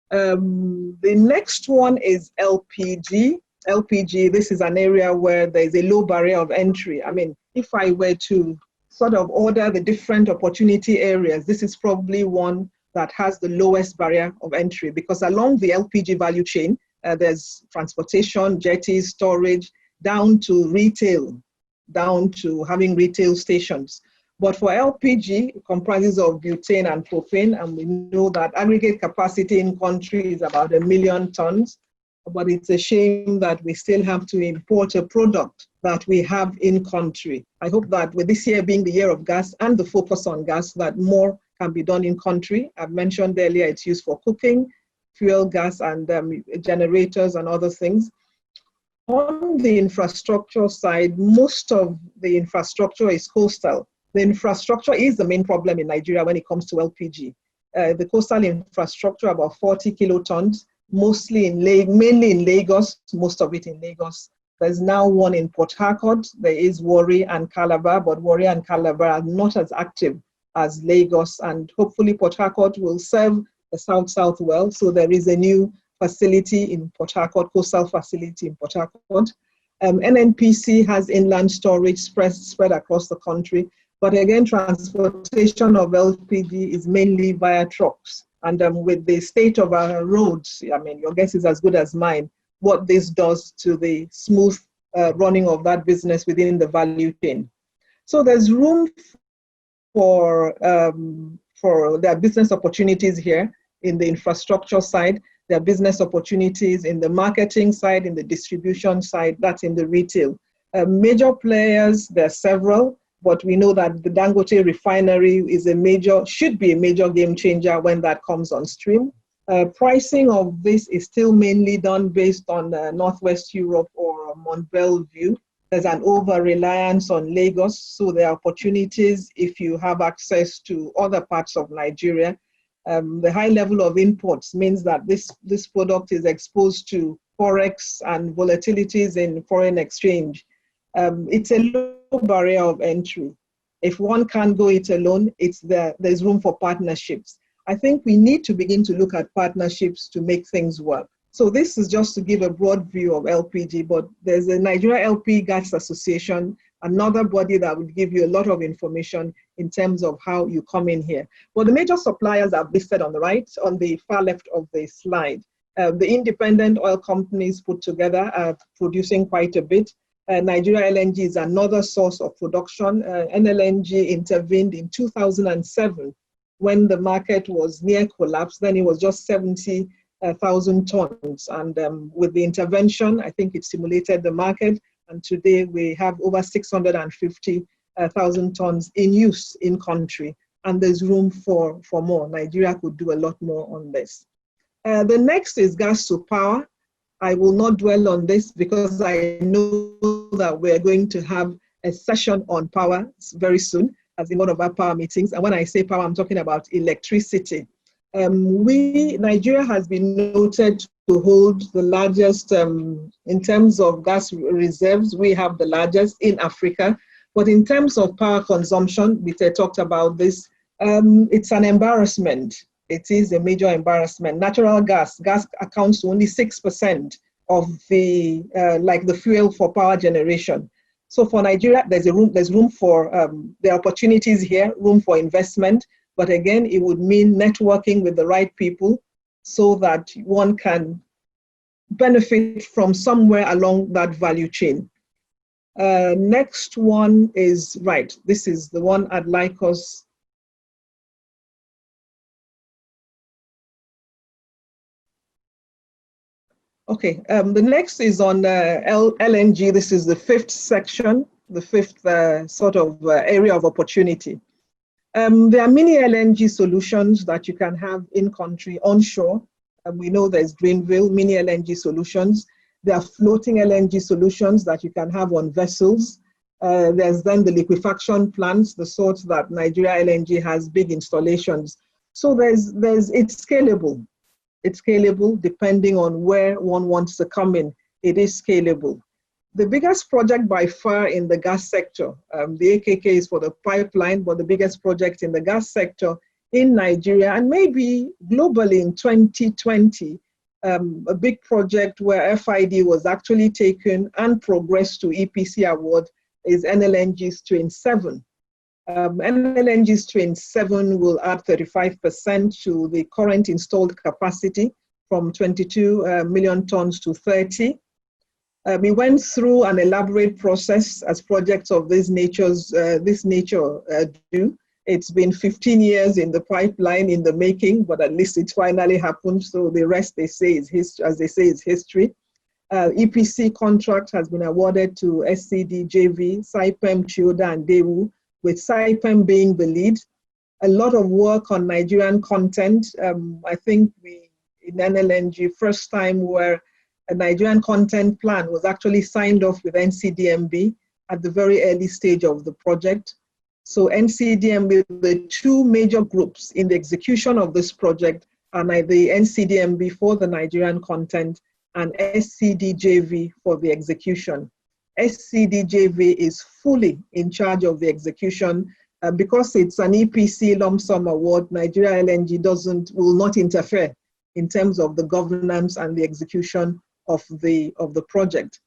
The next one is LPG. LPG, this is an area where there's a low barrier of entry. I mean, if I were to sort of order the different opportunity areas, this is probably one that has the lowest barrier of entry, because along the LPG value chain, there's transportation, jetties, storage, down to retail, down to having retail stations. But for LPG, it comprises of butane and propane, and we know that aggregate capacity in country is about 1 million tons. But it's a shame that we still have to import a product that we have in country. I hope that with this year being the year of gas and the focus on gas, that more can be done in country. I've mentioned earlier it's used for cooking, fuel gas, and generators and other things. On the infrastructure side, most of the infrastructure is coastal. The infrastructure is the main problem in Nigeria when it comes to LPG. The coastal infrastructure, about 40 kilotons, mainly in Lagos, most of it in Lagos. There's now one in Port Harcourt. There is Warri and Calabar, but Warri and Calabar are not as active as Lagos, and hopefully Port Harcourt will serve the South-South well. So there is a new facility in Port Harcourt, coastal facility in Port Harcourt. NNPC has inland storage spread across the country, but again, transportation of LPG is mainly via trucks. And with the state of our roads, I mean, your guess is as good as mine, what this does to the smooth running of that business within the value chain. So there's room for their business opportunities here in the infrastructure side. There are business opportunities in the marketing side, in the distribution side, that's in the retail. Major players, there are several, but we know that the Dangote refinery is should be a major game changer when that comes on stream. Pricing of this is still mainly done based on Northwest Europe or Mont Belvieu. There's an over-reliance on Lagos, so there are opportunities if you have access to other parts of Nigeria. The high level of imports means that this product is exposed to forex and volatilities in foreign exchange. It's a low barrier of entry. If one can't go it alone, there's room for partnerships. I think we need to begin to look at partnerships to make things work. So this is just to give a broad view of LPG, but there's a Nigeria LP Gas Association, another body that would give you a lot of information in terms of how you come in here. But the major suppliers are listed on the right, on the far left of the slide. The independent oil companies put together are producing quite a bit. Nigeria LNG is another source of production. NLNG intervened in 2007 when the market was near collapse. Then it was just 70,000 tons. And with the intervention, I think it stimulated the market. And today we have over 650,000 tons in use in country. And there's room for more. Nigeria could do a lot more on this. The next is gas to power. I will not dwell on this because I know that we're going to have a session on power very soon, as in one of our power meetings. And when I say power, I'm talking about electricity. Nigeria has been noted to hold the largest, in terms of gas reserves, we have the largest in Africa. But in terms of power consumption, we talked about this, it's an embarrassment. It is a major embarrassment. Natural gas accounts to only 6% of the fuel for power generation. So for Nigeria, there's room for the opportunities here, room for investment. But again, it would mean networking with the right people so that one can benefit from somewhere along that value chain. Next one is, right, this is the one I'd like us. Okay, the next is on LNG. This is the fifth section, the fifth sort of area of opportunity. There are many LNG solutions that you can have in country, onshore. We know there's Greenville, mini LNG solutions. There are floating LNG solutions that you can have on vessels. There's then the liquefaction plants, the sort that Nigeria LNG has, big installations. So it's scalable. It's scalable depending on where one wants to come in. It is scalable. The biggest project by far in the gas sector, the AKK is for the pipeline, but the biggest project in the gas sector in Nigeria and maybe globally in 2020, a big project where FID was actually taken and progressed to EPC award is NLNG's Train 7. NLNG's Train 7 will add 35% to the current installed capacity from 22 million tons to 30. We went through an elaborate process as projects of this nature do. It's been 15 years in the pipeline, in the making, but at least it finally happened. So the rest, they say, is history, as they say, is history. EPC contract has been awarded to SCD JV, Saipem, Chioda, and Daewoo, with Saipem being the lead. A lot of work on Nigerian content. I think in NLNG, first time where a Nigerian content plan was actually signed off with NCDMB at the very early stage of the project. So NCDMB, the two major groups in the execution of this project are the NCDMB for the Nigerian content and SCDJV for the execution. SCDJV is fully in charge of the execution because it's an EPC lump sum award. Nigeria LNG will not interfere in terms of the governance and the execution of the project.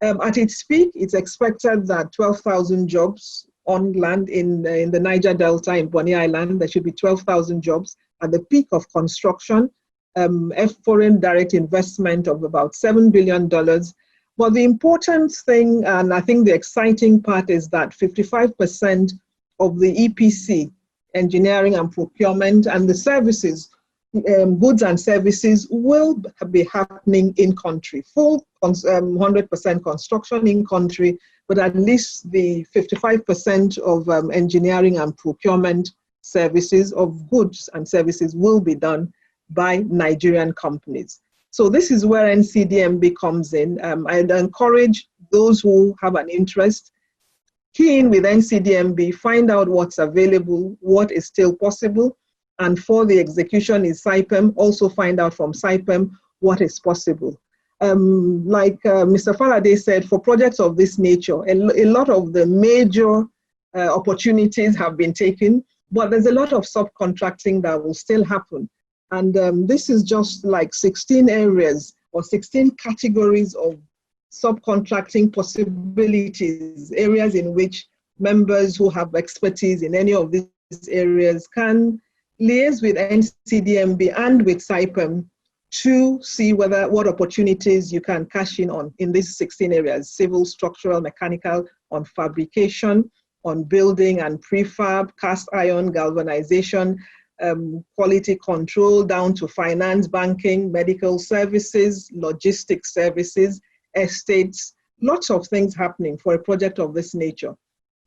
At its peak, it's expected that 12,000 jobs on land in the Niger Delta in Bonny Island. There should be 12,000 jobs at the peak of construction. Foreign direct investment of about $7 billion. But the important thing, and I think the exciting part, is that 55% of the EPC, engineering and procurement, and the services, goods and services will be happening in country. Full 100% construction in country, but at least the 55% of engineering and procurement services of goods and services will be done by Nigerian companies. So this is where NCDMB comes in. I'd encourage those who have an interest, key in with NCDMB, find out what's available, what is still possible, and for the execution is Saipem, also find out from Saipem what is possible. Like Mr. Faraday said, for projects of this nature, a lot of the major opportunities have been taken, but there's a lot of subcontracting that will still happen. And this is just like 16 areas or 16 categories of subcontracting possibilities, areas in which members who have expertise in any of these areas can liaise with NCDMB and with Saipem to see what opportunities you can cash in on in these 16 areas: civil, structural, mechanical, on fabrication, on building and prefab, cast iron, galvanization, quality control, down to finance, banking, medical services, logistics services, estates, lots of things happening for a project of this nature.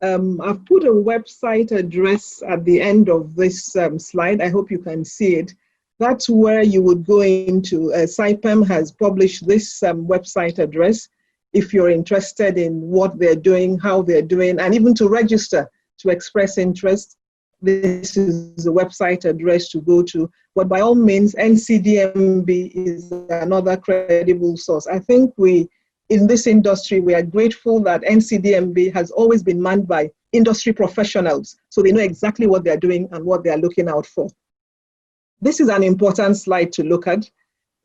I've put a website address at the end of this slide. I hope you can see it. That's where you would go into. Saipem has published this website address if you're interested in what they're doing, how they're doing, and even to register to express interest. This is the website address to go to. But by all means, NCDMB is another credible source. I think in this industry, we are grateful that NCDMB has always been manned by industry professionals, so they know exactly what they're doing and what they're looking out for. This is an important slide to look at.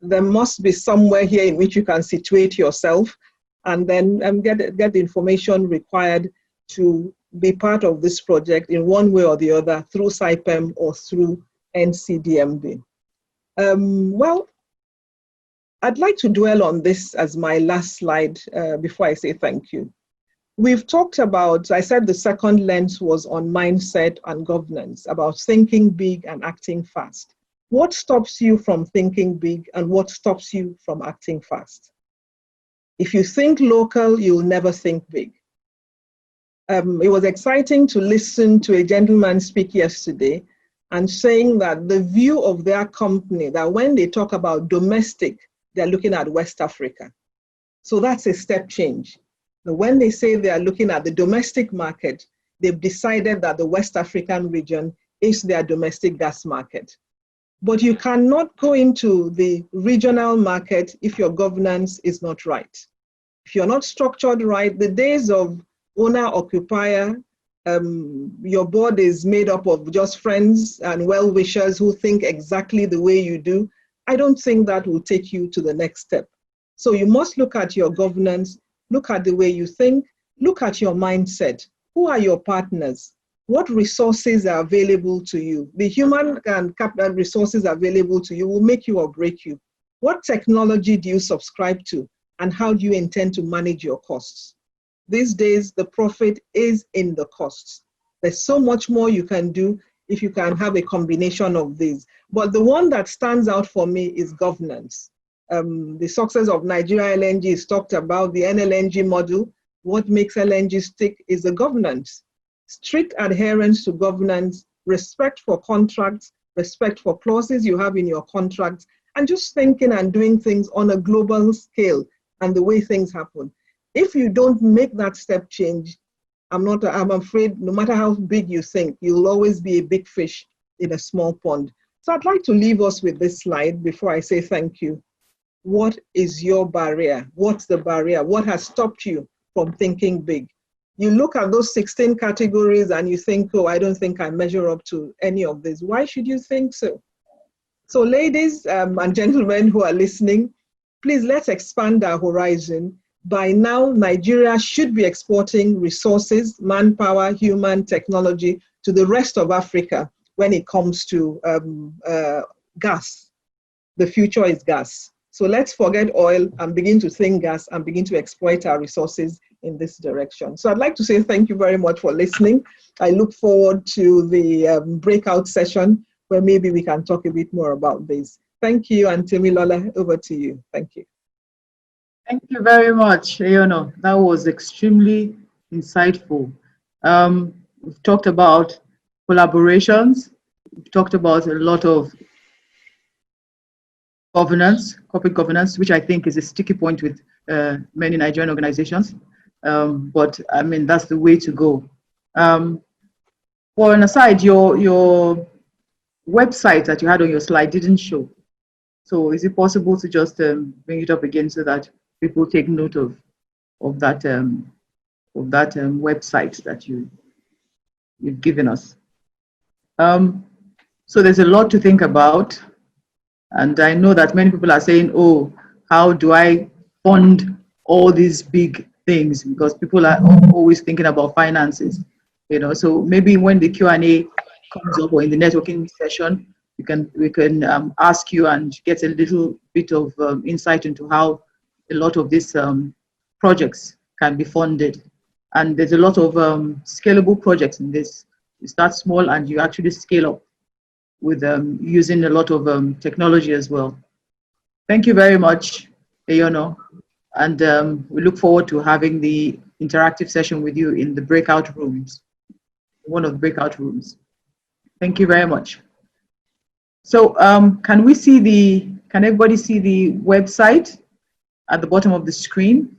There must be somewhere here in which you can situate yourself and then get the information required to be part of this project in one way or the other through Saipem or through NCDMB. Well, I'd like to dwell on this as my last slide before I say thank you. We've talked about, I said the second lens was on mindset and governance, about thinking big and acting fast. What stops you from thinking big and what stops you from acting fast? If you think local, you'll never think big. It was exciting to listen to a gentleman speak yesterday and saying that the view of their company, that when they talk about domestic, they're looking at West Africa. So that's a step change. When they say they are looking at the domestic market, they've decided that the West African region is their domestic gas market. But you cannot go into the regional market if your governance is not right. If you're not structured right, the days of owner-occupier, your board is made up of just friends and well-wishers who think exactly the way you do, I don't think that will take you to the next step. So you must look at your governance, look at the way you think, look at your mindset. Who are your partners? What resources are available to you? The human and capital resources available to you will make you or break you. What technology do you subscribe to? And how do you intend to manage your costs? These days, the profit is in the costs. There's so much more you can do if you can have a combination of these. But the one that stands out for me is governance. The success of Nigeria LNG is talked about, the NLNG model. What makes LNG stick is the governance. Strict adherence to governance, respect for contracts, respect for clauses you have in your contracts, and just thinking and doing things on a global scale and the way things happen. If you don't make that step change, I'm afraid no matter how big you think, you'll always be a big fish in a small pond. So I'd like to leave us with this slide before I say thank you. What is your barrier? What's the barrier? What has stopped you from thinking big? You look at those 16 categories and you think, oh, I don't think I measure up to any of these. Why should you think so? So ladies and gentlemen who are listening, please let's expand our horizon. By now, Nigeria should be exporting resources, manpower, human technology to the rest of Africa when it comes to gas. The future is gas. So let's forget oil and begin to think gas and begin to exploit our resources in this direction. So I'd like to say thank you very much for listening. I look forward to the breakout session where maybe we can talk a bit more about this. Thank you, and Temilola, over to you. Thank you. Thank you very much, Eyono. That was extremely insightful. We've talked about collaborations. We've talked about a lot of governance, corporate governance, which I think is a sticky point with many Nigerian organizations. But I mean, that's the way to go. For an aside, your website that you had on your slide didn't show. So is it possible to just bring it up again so that people take note of that website that you've given us? So there's a lot to think about. And I know that many people are saying, oh, how do I fund all these big things? Because people are always thinking about finances, you know. So maybe when the Q&A comes up or in the networking session, we can ask you and get a little bit of insight into how a lot of these projects can be funded. And there's a lot of scalable projects in this. You start small and you actually scale up with using a lot of technology as well. Thank you very much, Eyono. And we look forward to having the interactive session with you in the breakout rooms, one of the breakout rooms. Thank you very much. So can everybody see the website at the bottom of the screen?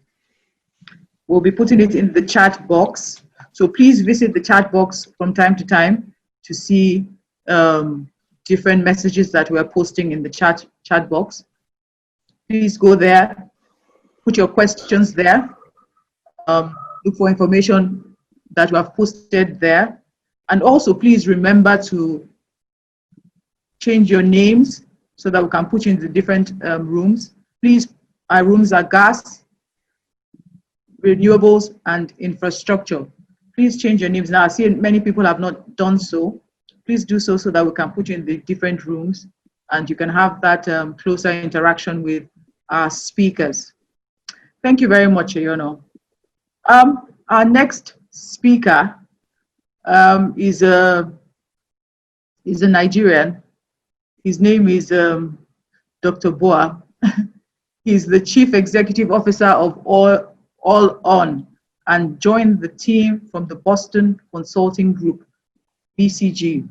We'll be putting it in the chat box. So please visit the chat box from time to time to see different messages that we're posting in the chat box. Please go there, put your questions there, look for information that we have posted there. And also please remember to change your names so that we can put you in the different rooms. Please, our rooms are gas, renewables, and infrastructure. Please change your names now. I see many people have not done so. Please do so that we can put you in the different rooms and you can have that closer interaction with our speakers. Thank you very much, Eyono. Our next speaker is a Nigerian. His name is Dr. Boa. He's the Chief Executive Officer of All On and joined the team from the Boston Consulting Group, BCG,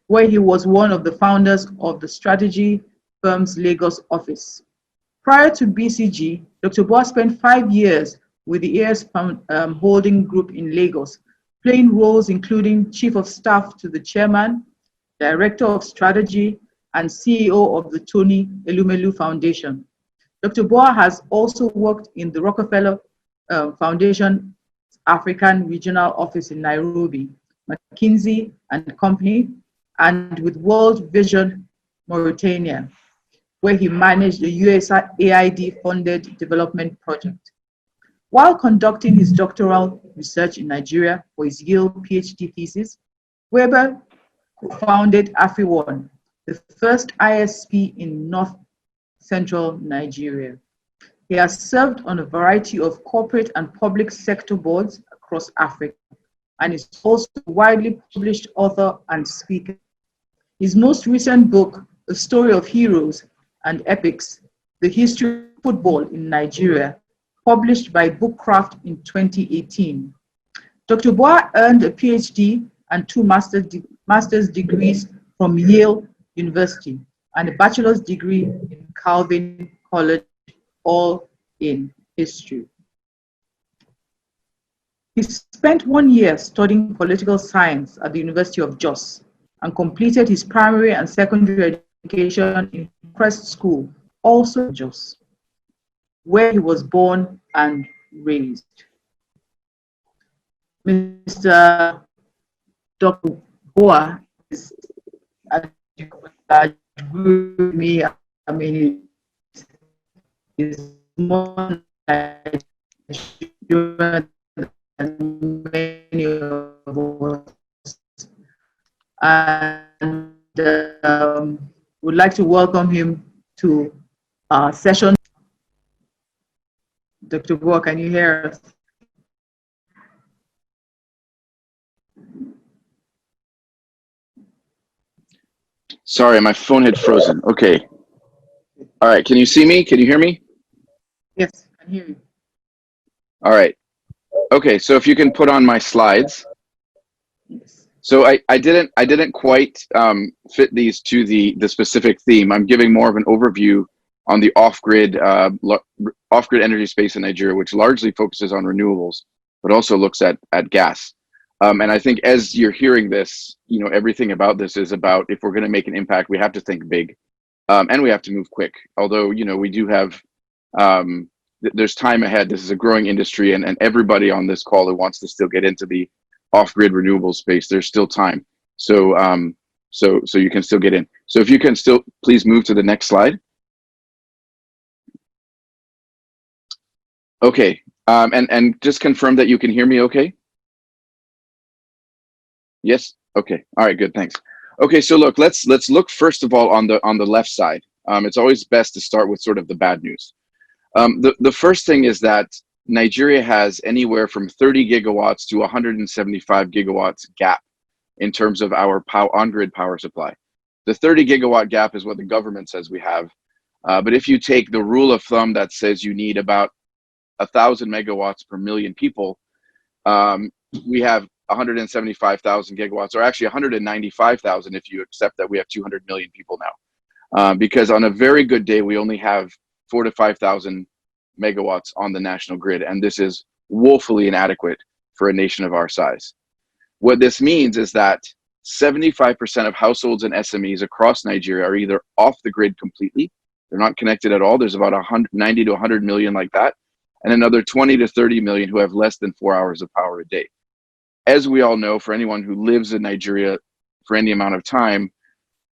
where he was one of the founders of the strategy firm's Lagos office. Prior to BCG, Dr. Boa spent 5 years with the AS Holding Group in Lagos, playing roles including Chief of Staff to the Chairman, Director of Strategy, and CEO of the Tony Elumelu Foundation. Dr. Boa has also worked in the Rockefeller Foundation African Regional Office in Nairobi, McKinsey and Company, and with World Vision Mauritania, where he managed a USAID-funded development project. While conducting his doctoral research in Nigeria for his Yale PhD thesis, Weber founded AfriOne, the first ISP in North Central Nigeria. He has served on a variety of corporate and public sector boards across Africa and is also a widely published author and speaker. His most recent book, A Story of Heroes and Epics, The History of Football in Nigeria, published by Bookcraft in 2018. Dr. Boa earned a PhD and 2 master's degrees from Yale University and a bachelor's degree in Calvin College, all in history. He spent 1 year studying political science at the University of Jos and completed his primary and secondary education in Crest School, also in Jos, where he was born and raised. Mr. Dr. Boa is with me. I mean, he's more Nigerian than many of us, and would like to welcome him to our session. Dr. Boa, can you hear us? Sorry, my phone had frozen. Okay. All right. Can you see me? Can you hear me? Yes, I can hear you. All right. Okay. So if you can put on my slides. Yes. So I didn't quite fit these to the specific theme. I'm giving more of an overview on the off-grid energy space in Nigeria, which largely focuses on renewables, but also looks at gas. And I think as you're hearing this, you know, everything about this is about, if we're going to make an impact, we have to think big, and we have to move quick. Although, you know, we do have, there's time ahead. This is a growing industry, and everybody on this call who wants to still get into the off-grid renewable space, there's still time. So, so you can still get in. So if you can still please move to the next slide. Okay, and just confirm that you can hear me okay? Yes. Okay. All right. Good. Thanks. Okay. So look, let's look first of all on the left side. It's always best to start with sort of the bad news. The first thing is that Nigeria has anywhere from 30 gigawatts to 175 gigawatts gap in terms of our on-grid power supply. The 30 gigawatt gap is what the government says we have. But if you take the rule of thumb that says you need about 1,000 megawatts per million people, we have 175,000 gigawatts, or actually 195,000 if you accept that we have 200 million people now. Because on a very good day, we only have 4,000 to 5,000 megawatts on the national grid, and this is woefully inadequate for a nation of our size. What this means is that 75% of households and SMEs across Nigeria are either off the grid completely, they're not connected at all, there's about 90 to 100 million like that, and another 20 to 30 million who have less than 4 hours of power a day. As we all know, for anyone who lives in Nigeria for any amount of time,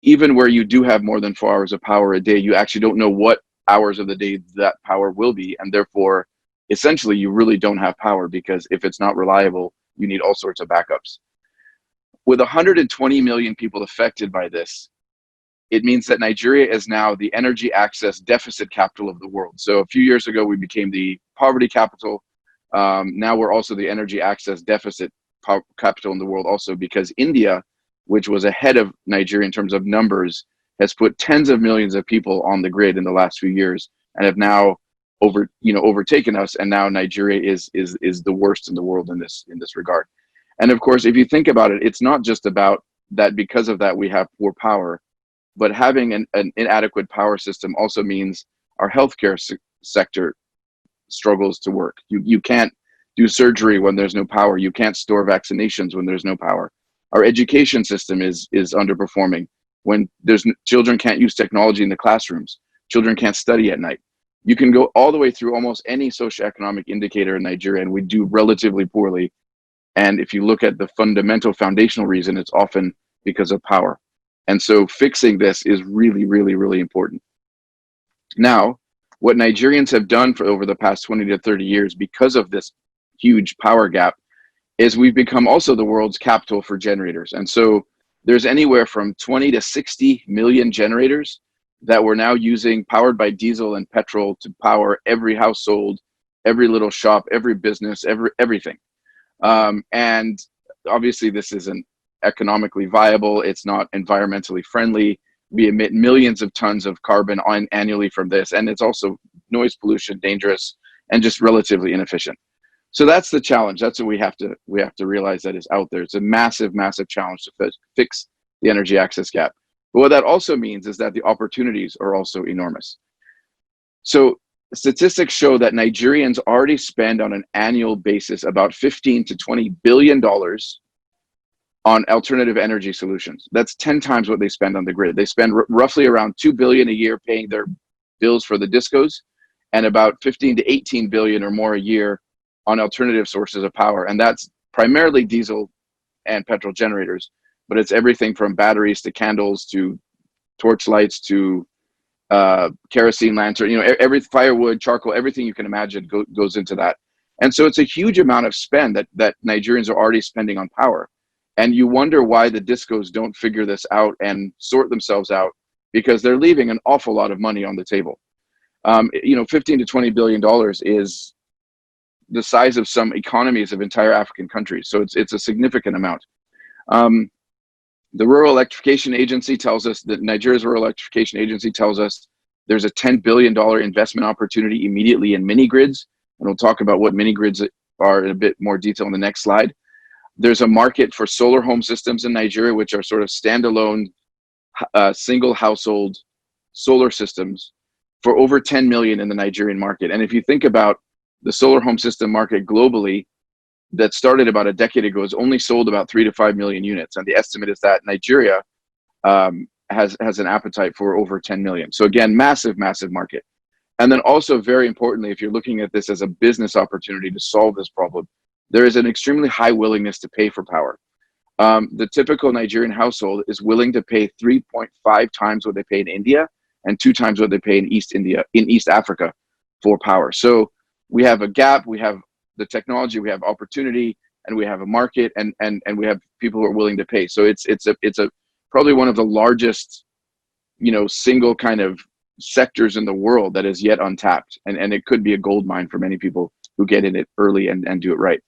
even where you do have more than 4 hours of power a day, you actually don't know what hours of the day that power will be. And therefore, essentially, you really don't have power, because if it's not reliable, you need all sorts of backups. With 120 million people affected by this, it means that Nigeria is now the energy access deficit capital of the world. So a few years ago, we became the poverty capital. Now we're also the energy access deficit capital in the world also, because India, which was ahead of Nigeria in terms of numbers, has put tens of millions of people on the grid in the last few years, and have now overtaken us. And now Nigeria is the worst in the world in this regard. And of course, if you think about it, it's not just about that because of that we have poor power, but having an inadequate power system also means our healthcare sector struggles to work. You can't do surgery when there's no power. You can't store vaccinations when there's no power. Our education system is underperforming when children can't use technology in the classrooms. Children can't study at night. You can go all the way through almost any socioeconomic indicator in Nigeria, and we do relatively poorly. And if you look at the fundamental foundational reason, it's often because of power. And so fixing this is really, really, really important. Now, what Nigerians have done for over the past 20 to 30 years because of this huge power gap is we've become also the world's capital for generators. And so there's anywhere from 20 to 60 million generators that we're now using, powered by diesel and petrol, to power every household, every little shop, every business, everything. And obviously this isn't economically viable. It's not environmentally friendly. We emit millions of tons of carbon annually from this, and it's also noise pollution, dangerous, and just relatively inefficient. So that's the challenge. That's what we have to realize that is out there. It's a massive, massive challenge to fix the energy access gap. But what that also means is that the opportunities are also enormous. So statistics show that Nigerians already spend on an annual basis about $15 to $20 billion on alternative energy solutions. That's 10 times what they spend on the grid. They spend roughly around $2 billion a year paying their bills for the discos, and about 15 to 18 billion or more a year on alternative sources of power. And that's primarily diesel and petrol generators, but it's everything from batteries to candles to torch lights to kerosene lantern, every firewood, charcoal, everything you can imagine goes into that. And so it's a huge amount of spend that Nigerians are already spending on power. And you wonder why the discos don't figure this out and sort themselves out, because they're leaving an awful lot of money on the table. 15 to $20 billion is the size of some economies of entire African countries. So it's a significant amount. The Rural Electrification Agency tells us that Nigeria's Rural Electrification Agency tells us there's a $10 billion investment opportunity immediately in mini grids. And we'll talk about what mini grids are in a bit more detail in the next slide. There's a market for solar home systems in Nigeria, which are sort of standalone single household solar systems, for over 10 million in the Nigerian market. And if you think about the solar home system market globally, that started about a decade ago, has only sold about 3 to 5 million units. And the estimate is that Nigeria has an appetite for over 10 million. So again, massive, massive market. And then also, very importantly, if you're looking at this as a business opportunity to solve this problem, there is an extremely high willingness to pay for power. The typical Nigerian household is willing to pay 3.5 times what they pay in India and 2 times what they pay in East Africa for power. So we have a gap, we have the technology, we have opportunity, and we have a market, and we have people who are willing to pay. So it's probably one of the largest, single kind of sectors in the world that is yet untapped, and it could be a gold mine for many people who get in it early and do it right.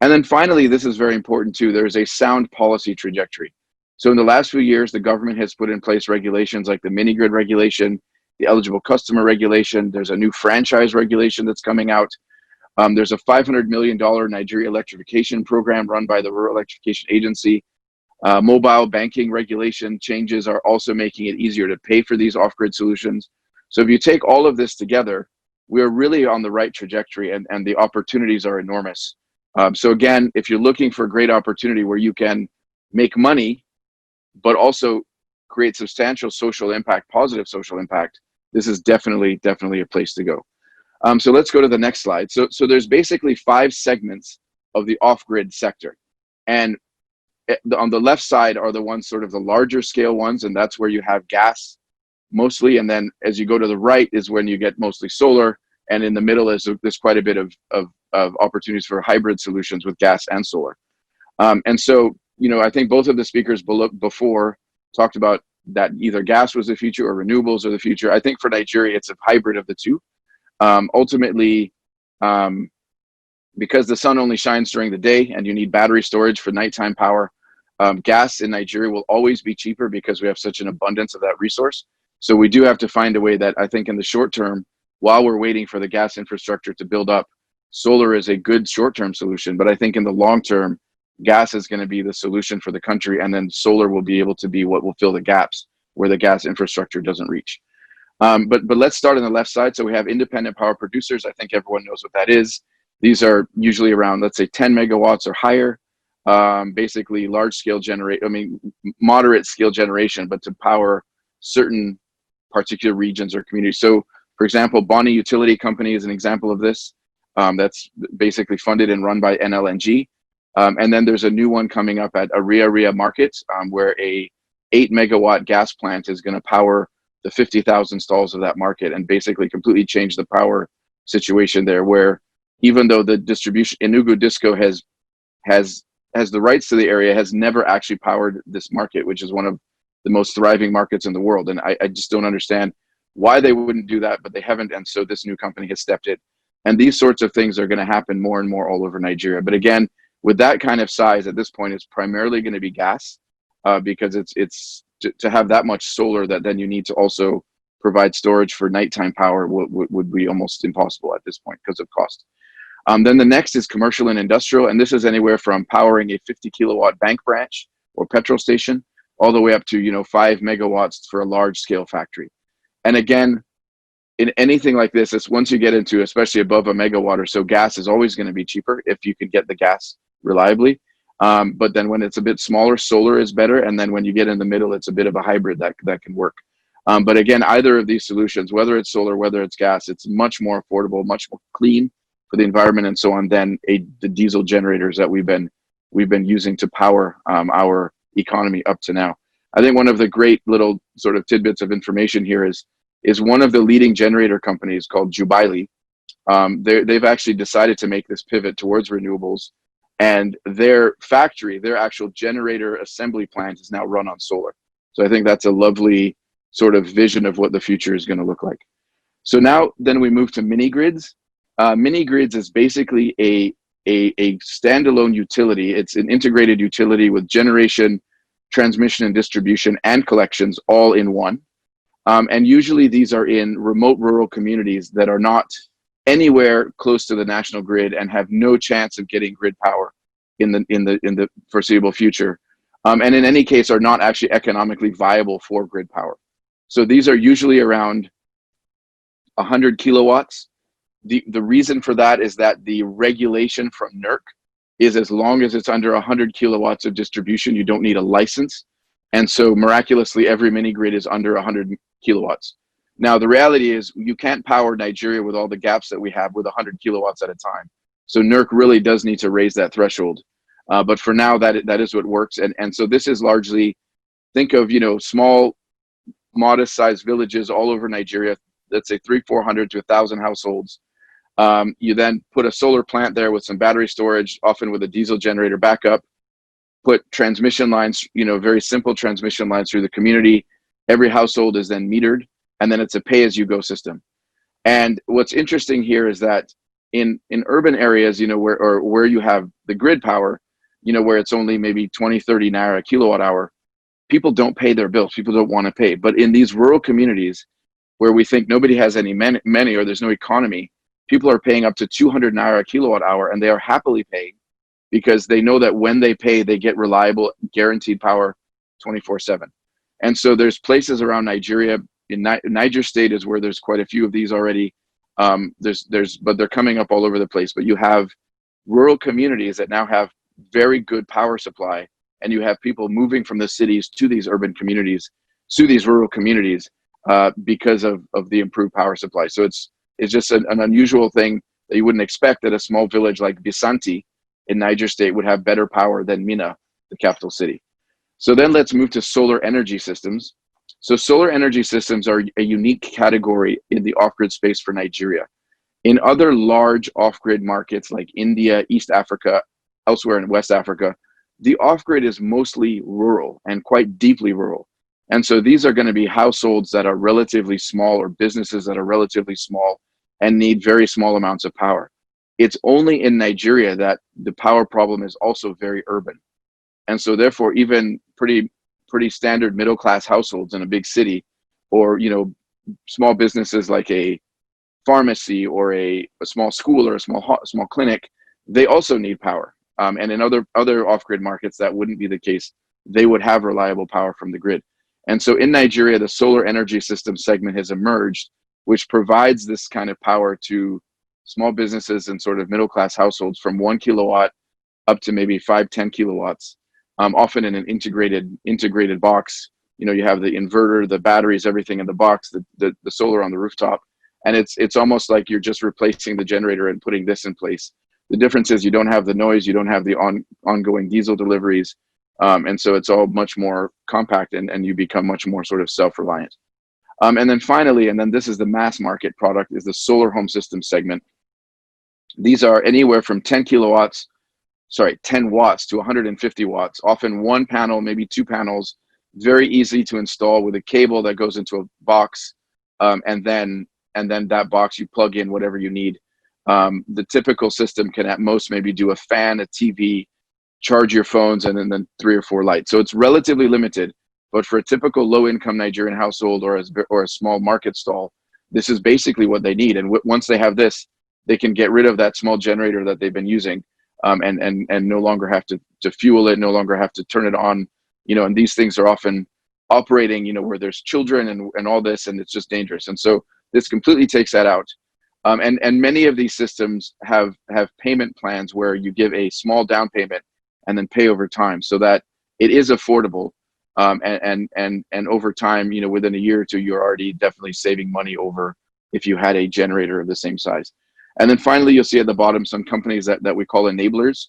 And then finally, this is very important too, there's a sound policy trajectory. So in the last few years, the government has put in place regulations like the mini grid regulation, the eligible customer regulation. There's a new franchise regulation that's coming out. There's a $500 million Nigeria electrification program run by the Rural Electrification Agency. Mobile banking regulation changes are also making it easier to pay for these off-grid solutions. So if you take all of this together, we're really on the right trajectory, and the opportunities are enormous. So again, if you're looking for a great opportunity where you can make money, but also create substantial social impact, positive social impact, this is definitely a place to go. So let's go to the next slide. So there's basically 5 segments of the off-grid sector. And on the left side are the ones sort of the larger scale ones, and that's where you have gas mostly. And then as you go to the right is when you get mostly solar. And in the middle there's quite a bit of opportunities for hybrid solutions with gas and solar. And so, I think both of the speakers before talked about that either gas was the future or renewables are the future. I think for Nigeria, it's a hybrid of the two. Ultimately, because the sun only shines during the day and you need battery storage for nighttime power, gas in Nigeria will always be cheaper because we have such an abundance of that resource. So we do have to find a way that I think in the short term, while we're waiting for the gas infrastructure to build up, solar is a good short-term solution. But I think in the long term, gas is going to be the solution for the country, and then solar will be able to be what will fill the gaps where the gas infrastructure doesn't reach. But let's start on the left side. So we have independent power producers. I think everyone knows what that is. These are usually around, let's say, 10 megawatts or higher. Basically moderate scale generation, but to power certain particular regions or communities. So for example, Bonnie Utility Company is an example of this. That's basically funded and run by NLNG. And then there's a new one coming up at Ria Market, where a 8 megawatt gas plant is going to power the 50,000 stalls of that market and basically completely change the power situation there, where even though the distribution, Enugu Disco has the rights to the area, has never actually powered this market, which is one of the most thriving markets in the world. And I just don't understand why they wouldn't do that, but they haven't. And so this new company has stepped in. And these sorts of things are going to happen more and more all over Nigeria. But again, with that kind of size at this point, it's primarily going to be gas, because it's to have that much solar that then you need to also provide storage for nighttime power would be almost impossible at this point because of cost. Then the next is commercial and industrial, and this is anywhere from powering a 50 kilowatt bank branch or petrol station all the way up to 5 megawatts for a large scale factory. And again, in anything like this, it's once you get into especially above a megawatt or so, gas is always going to be cheaper if you can get the gas reliably. But then when it's a bit smaller, solar is better. And then when you get in the middle, it's a bit of a hybrid that can work. But again, either of these solutions, whether it's solar, whether it's gas, it's much more affordable, much more clean for the environment and so on than the diesel generators that we've been using to power our economy up to now. I think one of the great little sort of tidbits of information here is one of the leading generator companies called Jubilee. They've actually decided to make this pivot towards renewables, and their factory, their actual generator assembly plant, is now run on solar. So I think that's a lovely sort of vision of what the future is going to look like. So now then we move to mini grids. Mini grids is basically a standalone utility. It's an integrated utility with generation, transmission and distribution, and collections all in one. And usually these are in remote rural communities that are not anywhere close to the national grid and have no chance of getting grid power in the foreseeable future. And in any case are not actually economically viable for grid power. So these are usually around 100 kilowatts. The reason for that is that the regulation from NERC is as long as it's under 100 kilowatts of distribution, you don't need a license. And so miraculously, every mini grid is under 100 kilowatts. Now, the reality is you can't power Nigeria with all the gaps that we have with 100 kilowatts at a time. So NERC really does need to raise that threshold. But for now, that is what works. And so this is largely, think of, small, modest sized villages all over Nigeria, let's say 300-400 to 1,000 households. You then put a solar plant there with some battery storage, often with a diesel generator backup, put transmission lines, very simple transmission lines through the community. Every household is then metered, and then it's a pay-as-you-go system. And what's interesting here is that in urban areas, where you have the grid power, where it's only maybe 20-30 naira a kilowatt hour, people don't pay their bills. People don't want to pay. But in these rural communities where we think nobody has any money or there's no economy, people are paying up to 200 naira a kilowatt hour, and they are happily paying because they know that when they pay, they get reliable, guaranteed power 24/7. And so there's places around Nigeria. In Niger State is where there's quite a few of these already. But they're coming up all over the place. But you have rural communities that now have very good power supply, and you have people moving from the cities to these urban communities, to these rural communities, because of the improved power supply. So it's just an unusual thing that you wouldn't expect, that a small village like Bisanti in Niger State would have better power than Minna, the capital city. So then let's move to solar energy systems. So solar energy systems are a unique category in the off-grid space for Nigeria. In other large off-grid markets like India, East Africa, elsewhere in West Africa, the off-grid is mostly rural and quite deeply rural. And so these are going to be households that are relatively small, or businesses that are relatively small and need very small amounts of power. It's only in Nigeria that the power problem is also very urban. And so therefore, even pretty standard middle class households in a big city, or small businesses like a pharmacy or a small school or a small clinic, they also need power. And in other off-grid markets, that wouldn't be the case. They would have reliable power from the grid. And so in Nigeria, the solar energy system segment has emerged, which provides this kind of power to small businesses and sort of middle-class households from 1 kilowatt up to maybe 5-10 kilowatts, often in an integrated box. You have the inverter, the batteries, everything in the box, the solar on the rooftop. And it's almost like you're just replacing the generator and putting this in place. The difference is you don't have the noise, you don't have the ongoing diesel deliveries. And so it's all much more compact, and you become much more sort of self-reliant. And then finally, and then this is the mass market product, is the solar home system segment. These are anywhere from 10 watts to 150 watts, often one panel, maybe two panels, very easy to install with a cable that goes into a box. And then that box, you plug in whatever you need. The typical system can at most maybe do a fan, a TV, charge your phones, and then 3 or 4 lights. So it's relatively limited, but for a typical low-income Nigerian household or a small market stall, this is basically what they need. And once they have this, they can get rid of that small generator that they've been using, and no longer have to fuel it, no longer have to turn it on. And these things are often operating, where there's children and all this, and it's just dangerous. And so this completely takes that out. And many of these systems have payment plans where you give a small down payment and then pay over time, so that it is affordable. And over time, within a year or two, you're already definitely saving money over if you had a generator of the same size. And then finally, you'll see at the bottom some companies that we call enablers.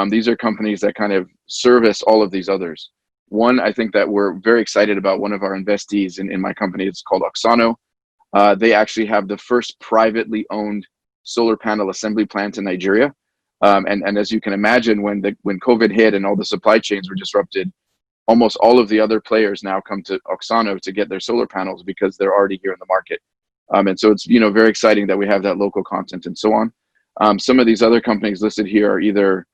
These are companies that kind of service all of these others. One, I think that we're very excited about, one of our investees in my company, it's called Oxano. They actually have the first privately owned solar panel assembly plant in Nigeria. And as you can imagine, when COVID hit and all the supply chains were disrupted, almost all of the other players now come to Oxano to get their solar panels because they're already here in the market. And so it's very exciting that we have that local content and so on. Some of these other companies listed here are either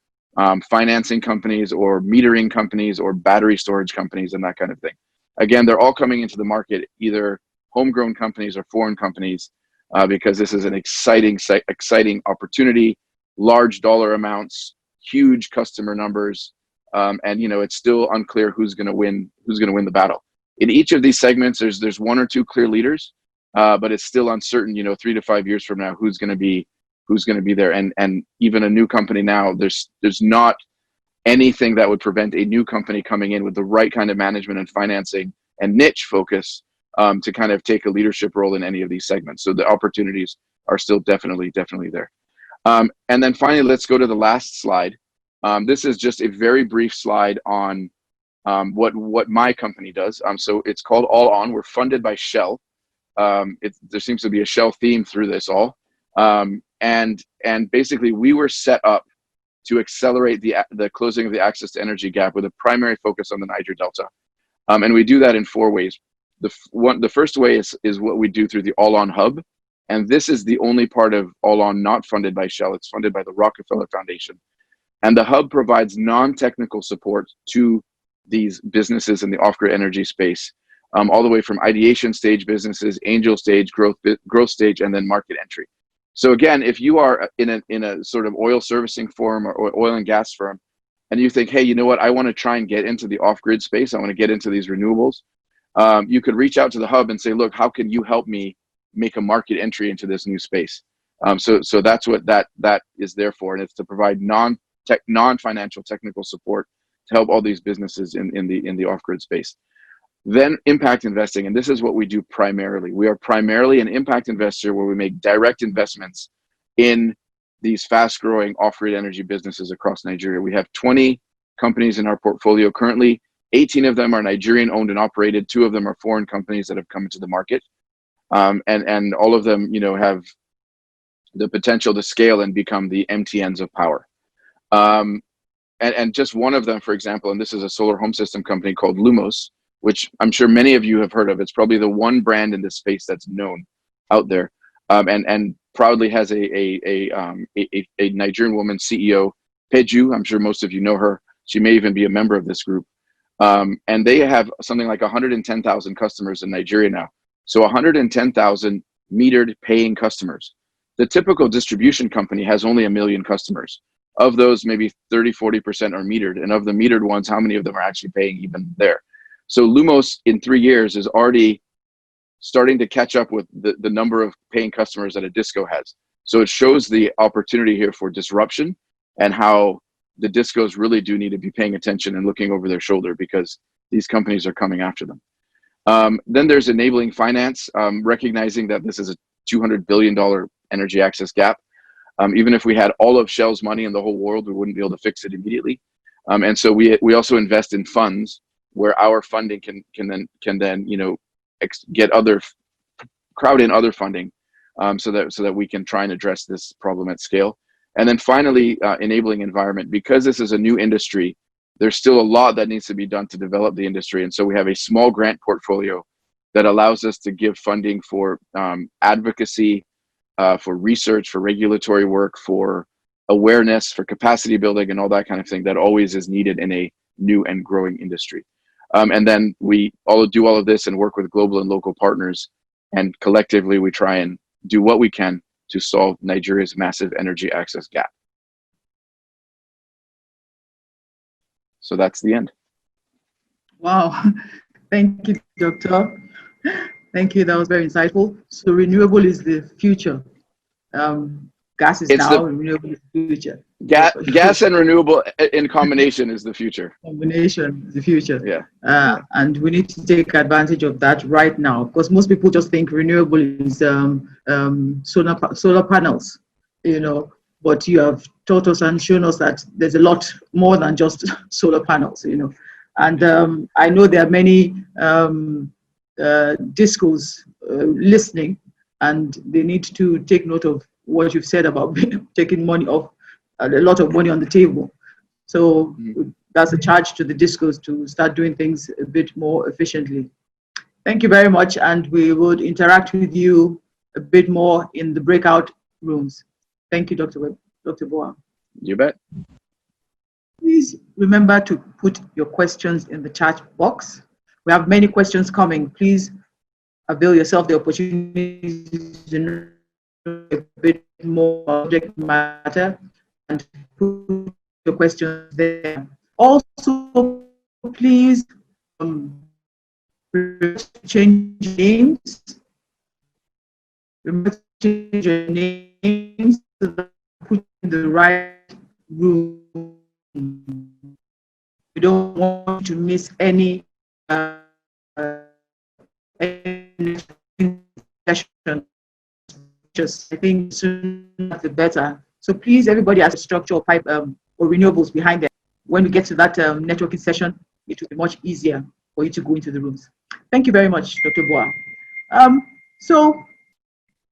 financing companies or metering companies or battery storage companies and that kind of thing. Again, they're all coming into the market, either homegrown companies or foreign companies, because this is an exciting opportunity, large dollar amounts, huge customer numbers, and it's still unclear who's going to win the battle. In each of these segments, there's 1 or 2 clear leaders, but it's still uncertain. 3 to 5 years from now, who's going to be there, and even a new company now, there's not anything that would prevent a new company coming in with the right kind of management and financing and niche focus to kind of take a leadership role in any of these segments. So the opportunities are still definitely there. And then finally, let's go to the last slide. This is just a very brief slide on what my company does. So it's called All On. We're funded by Shell. There seems to be a Shell theme through this all. And basically, we were set up to accelerate the closing of the access to energy gap with a primary focus on the Niger Delta. And we do that in 4 ways. The first way is what we do through the All On Hub. And this is the only part of All On not funded by Shell. It's funded by the Rockefeller Foundation. And the hub provides non-technical support to these businesses in the off-grid energy space, all the way from ideation stage businesses, angel stage, growth stage, and then market entry. So again, if you are in a sort of oil servicing firm or oil and gas firm, and you think, hey, you know what, I want to try and get into the off-grid space, I want to get into these renewables, you could reach out to the hub and say, look, how can you help me make a market entry into this new space? So that's what that is there for, and it's to provide non-financial technical support to help all these businesses in the off-grid space. Then impact investing, and this is what we do primarily. We are primarily an impact investor where we make direct investments in these fast-growing off-grid energy businesses across Nigeria. We have 20 companies in our portfolio currently. 18 of them are Nigerian owned and operated. 2 of them are foreign companies that have come into the market. And all of them, have the potential to scale and become the MTNs of power. And just one of them, for example, and this is a solar home system company called Lumos, which I'm sure many of you have heard of. It's probably the one brand in this space that's known out there, and proudly has a Nigerian woman CEO, Peju. I'm sure most of you know her. She may even be a member of this group. And they have something like 110,000 customers in Nigeria now. So 110,000 metered paying customers. The typical distribution company has only 1 million customers. Of those, maybe 30–40% are metered. And of the metered ones, how many of them are actually paying even there? So Lumos in 3 years is already starting to catch up with the number of paying customers that a disco has. So it shows the opportunity here for disruption and how the discos really do need to be paying attention and looking over their shoulder because these companies are coming after them. Then there's enabling finance, recognizing that this is a $200 billion energy access gap. Even if we had all of Shell's money in the whole world, we wouldn't be able to fix it immediately. And so we also invest in funds where our funding can then get crowd in other funding, so that we can try and address this problem at scale. And then finally, enabling environment. Because this is a new industry, there's still a lot that needs to be done to develop the industry. And so we have a small grant portfolio that allows us to give funding for advocacy, for research, for regulatory work, for awareness, for capacity building, and all that kind of thing that always is needed in a new and growing industry. And then we all do all of this and work with global and local partners. And collectively, we try and do what we can to solve Nigeria's massive energy access gap. So that's the end. Wow. Thank you, Doctor. Thank you. That was very insightful. So renewable is the future. Gas is now, renewable is the future. Gas and renewable in combination is the future. Combination is the future. Yeah. And we need to take advantage of that right now, because most people just think renewable is solar panels, but you have taught us and shown us that there's a lot more than just solar panels, And I know there are many discos listening, and they need to take note of what you've said about taking money off, a lot of money on the table. So that's a charge to the discos to start doing things a bit more efficiently. Thank you very much, and we would interact with you a bit more in the breakout rooms. Thank you, Dr. Boa. You bet. Please remember to put your questions in the chat box. We have many questions coming. Please avail yourself the opportunity to know a bit more subject matter and put your questions there. Also, please change names. Remember to change your names so that you put in the right room. We don't want to miss any session. Just I think sooner the better. So please, everybody has a structure or pipe or renewables behind them. When we get to that networking session, it will be much easier for you to go into the rooms. Thank you very much, Dr. Boa. So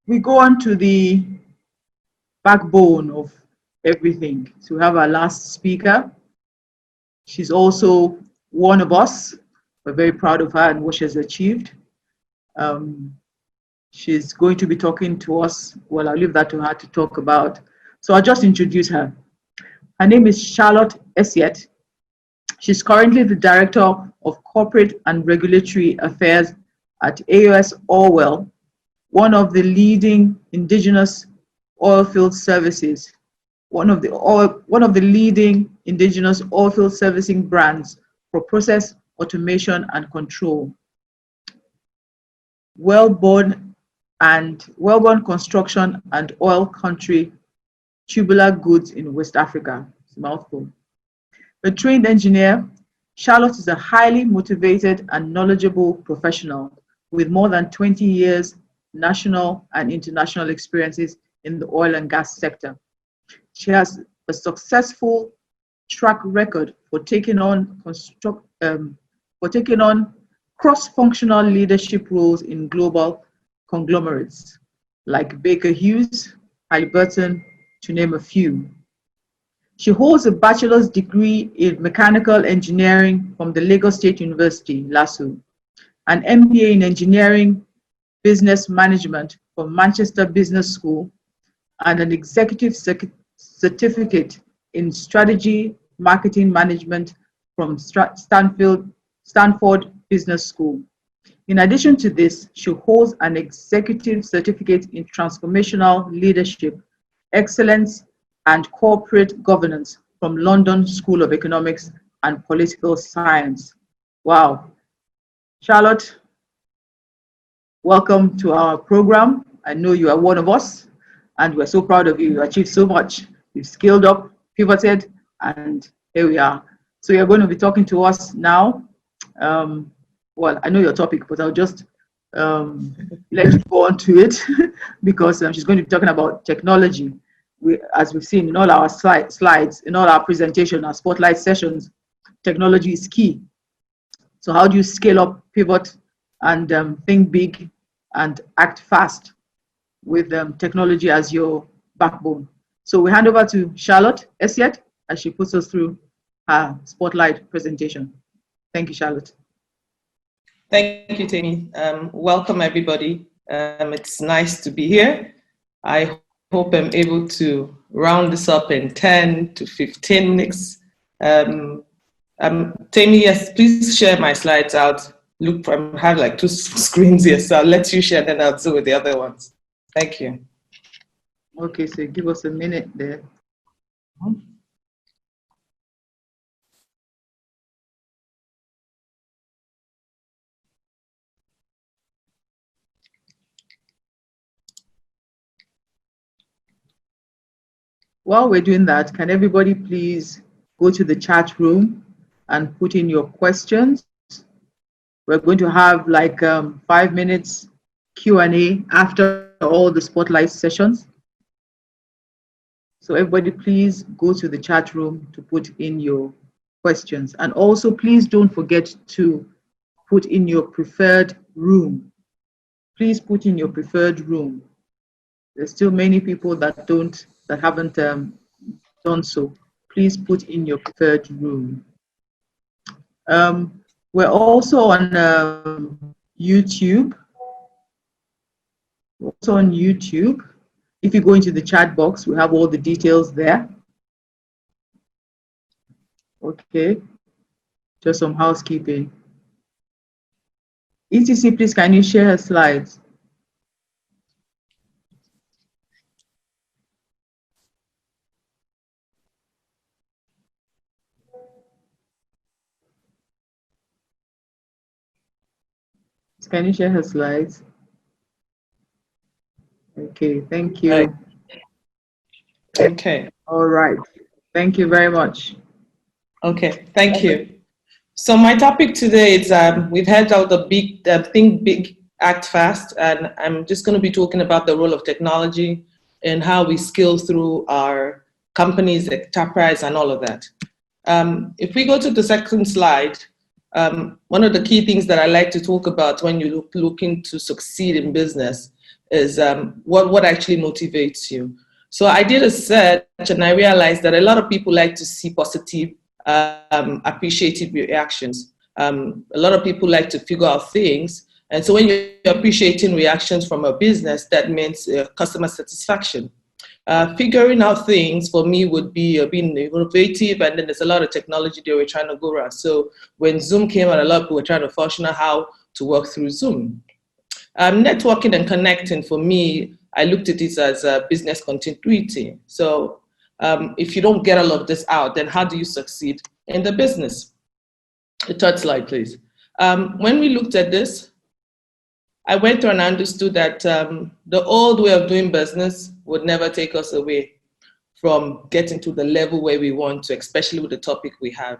we go on to the backbone of everything. So we have our last speaker. She's also one of us. We're very proud of her and what she has achieved. She's going to be talking to us. Well, I'll leave that to her to talk about. So I'll just introduce her. Her name is Charlotte Essiet. She's currently the Director of Corporate and Regulatory Affairs at AOS Orwell, one of the leading indigenous oilfield services, one of the leading indigenous oilfield servicing brands for process automation and control. Wellborn Construction and Oil Country Tubular Goods in West Africa. It's a mouthful. A trained engineer, Charlotte is a highly motivated and knowledgeable professional with more than 20 years national and international experiences in the oil and gas sector. She has a successful track record for taking on cross-functional leadership roles in global conglomerates like Baker Hughes, Halliburton, to name a few. She holds a bachelor's degree in mechanical engineering from the Lagos State University, LASU, an MBA in engineering business management from Manchester Business School, and an executive certificate in strategy Marketing Management from Stanford Business School. In addition to this, she holds an executive certificate in transformational leadership, excellence, and corporate governance from London School of Economics and Political Science. Wow. Charlotte, welcome to our program. I know you are one of us, and we're so proud of you. You achieved so much. You've scaled up, pivoted, and here we are. So you're going to be talking to us now. Well, I know your topic, but I'll just let you go on to it because she's going to be talking about technology. As we've seen in all our slides, in all our presentation, our spotlight sessions, technology is key. So how do you scale up, pivot, and think big and act fast with technology as your backbone? So we hand over to Charlotte Esiet as she puts us through her spotlight presentation. Thank you, Charlotte. Thank you, Tammy. Welcome, everybody. It's nice to be here. I hope I'm able to round this up in 10 to 15 minutes. Tammy, yes, please share my slides out. Look, I have like 2 screens here, so I'll let you share, then I'll do with the other ones. Thank you. Okay, so give us a minute there. While we're doing that, can everybody please go to the chat room and put in your questions? We're going to have like 5 minutes Q&A after all the spotlight sessions. So everybody please go to the chat room to put in your questions. And also please don't forget to put in your preferred room. Please put in your preferred room. There's still many people that haven't done so. Please put in your preferred room. We're also on YouTube. We're also on YouTube. If you go into the chat box, we have all the details there. Okay, just some housekeeping. ETC, please, can you share her slides? Can you share her slides? Okay, thank you. Right. Okay. All right. Thank you very much. Okay, thank you. So my topic today is we've heard out the big think big, act fast, and I'm just going to be talking about the role of technology and how we scale through our companies, enterprise, and all of that. If we go to the second slide, one of the key things that I like to talk about when you're looking to succeed in business is what actually motivates you. So I did a search and I realized that a lot of people like to see positive, appreciative reactions. A lot of people like to figure out things. And so when you're appreciating reactions from a business, that means customer satisfaction. Figuring out things for me would be being innovative, and then there's a lot of technology that we're trying to go around. So when Zoom came out, a lot of people were trying to function out how to work through Zoom. Networking and connecting, for me, I looked at it as business continuity. So if you don't get all of this out, then how do you succeed in the business? The third slide, please. When we looked at this, I went through and understood that the old way of doing business would never take us away from getting to the level where we want to, especially with the topic we have.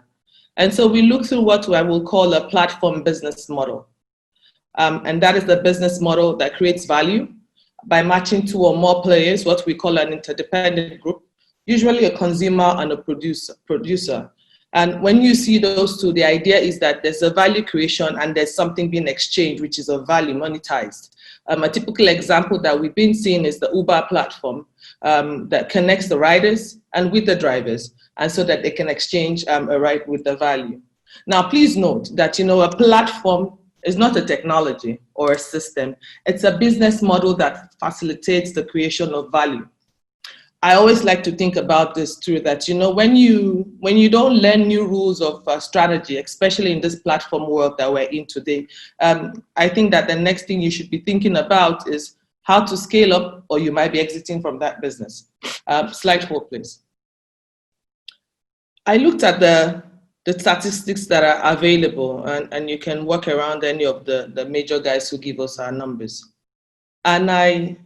And so we looked through what I will call a platform business model. And that is the business model that creates value by matching 2 or more players, what we call an interdependent group, usually a consumer and a producer. And when you see those 2, the idea is that there's a value creation and there's something being exchanged, which is a value monetized. A typical example that we've been seeing is the Uber platform that connects the riders and with the drivers, and so that they can exchange a ride with the value. Now, please note that, a platform is not a technology or a system. It's a business model that facilitates the creation of value. I always like to think about this too, that, you know, when you don't learn new rules of strategy, especially in this platform world that we're in today, I think that the next thing you should be thinking about is how to scale up, or you might be exiting from that business. Slide 4, please. I looked at the statistics that are available, and you can work around any of the major guys who give us our numbers. And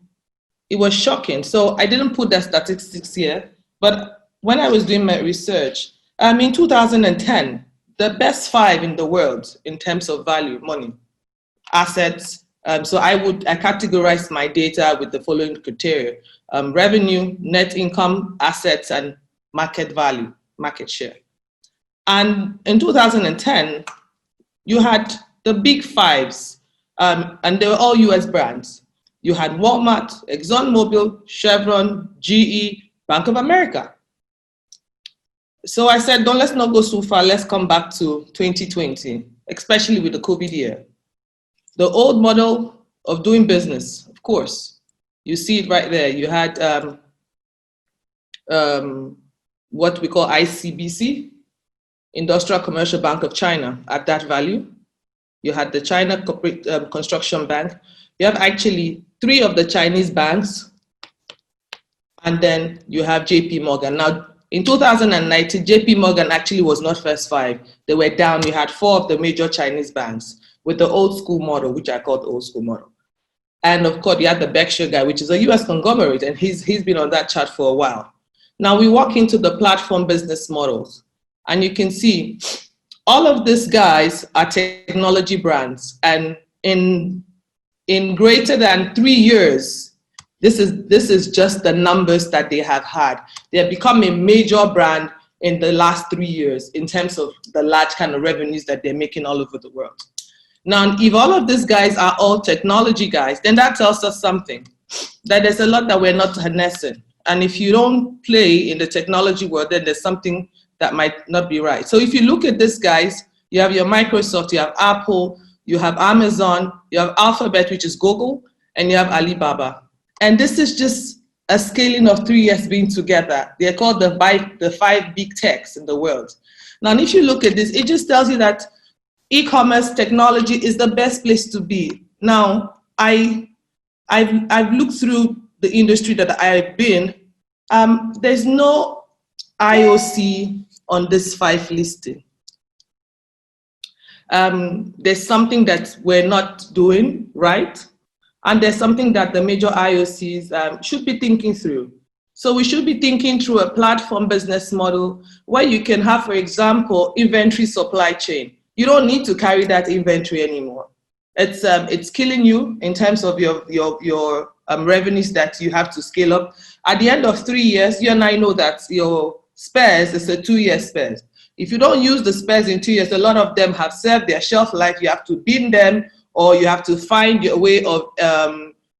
it was shocking. So I didn't put the statistics here, but when I was doing my research, in 2010, the best 5 in the world in terms of value, money, assets. So I categorize my data with the following criteria: revenue, net income, assets, and market value, market share. And in 2010, you had the big 5s, and they were all US brands. You had Walmart, ExxonMobil, Chevron, GE, Bank of America. So I said, let's not go so far. Let's come back to 2020, especially with the COVID year. The old model of doing business, of course, you see it right there. You had what we call ICBC, Industrial Commercial Bank of China, at that value. You had the China Corporate Construction Bank. You have actually 3 of the Chinese banks, and then you have JP Morgan. Now, in 2019, JP Morgan actually was not first 5. They were down. You had 4 of the major Chinese banks with the old school model, which I call the old school model. And of course, you had the Berkshire guy, which is a US conglomerate, and he's been on that chart for a while. Now we walk into the platform business models, and you can see all of these guys are technology brands, and in greater than 3 years, this is just the numbers that they have had. They have become a major brand in the last 3 years in terms of the large kind of revenues that they're making all over the world. Now, if all of these guys are all technology guys, then that tells us something, that there's a lot that we're not harnessing. And if you don't play in the technology world, then there's something that might not be right. So if you look at these guys, you have your Microsoft, you have Apple, you have Amazon, you have Alphabet, which is Google, and you have Alibaba. And this is just a scaling of 3 years being together. They're called the 5 big techs in the world. Now, if you look at this, it just tells you that e-commerce technology is the best place to be. Now, I've looked through the industry that I've been. There's no IOC on this 5 listing. There's something that we're not doing right, and there's something that the major IOCs should be thinking through. So we should be thinking through a platform business model where you can have, for example, inventory supply chain. You don't need to carry that inventory anymore. It's killing you in terms of your revenues that you have to scale up. At the end of 3 years, you and I know that your spares is a 2-year spares. If you don't use the spares in 2 years, a lot of them have served their shelf life. You have to bin them, or you have to find your way of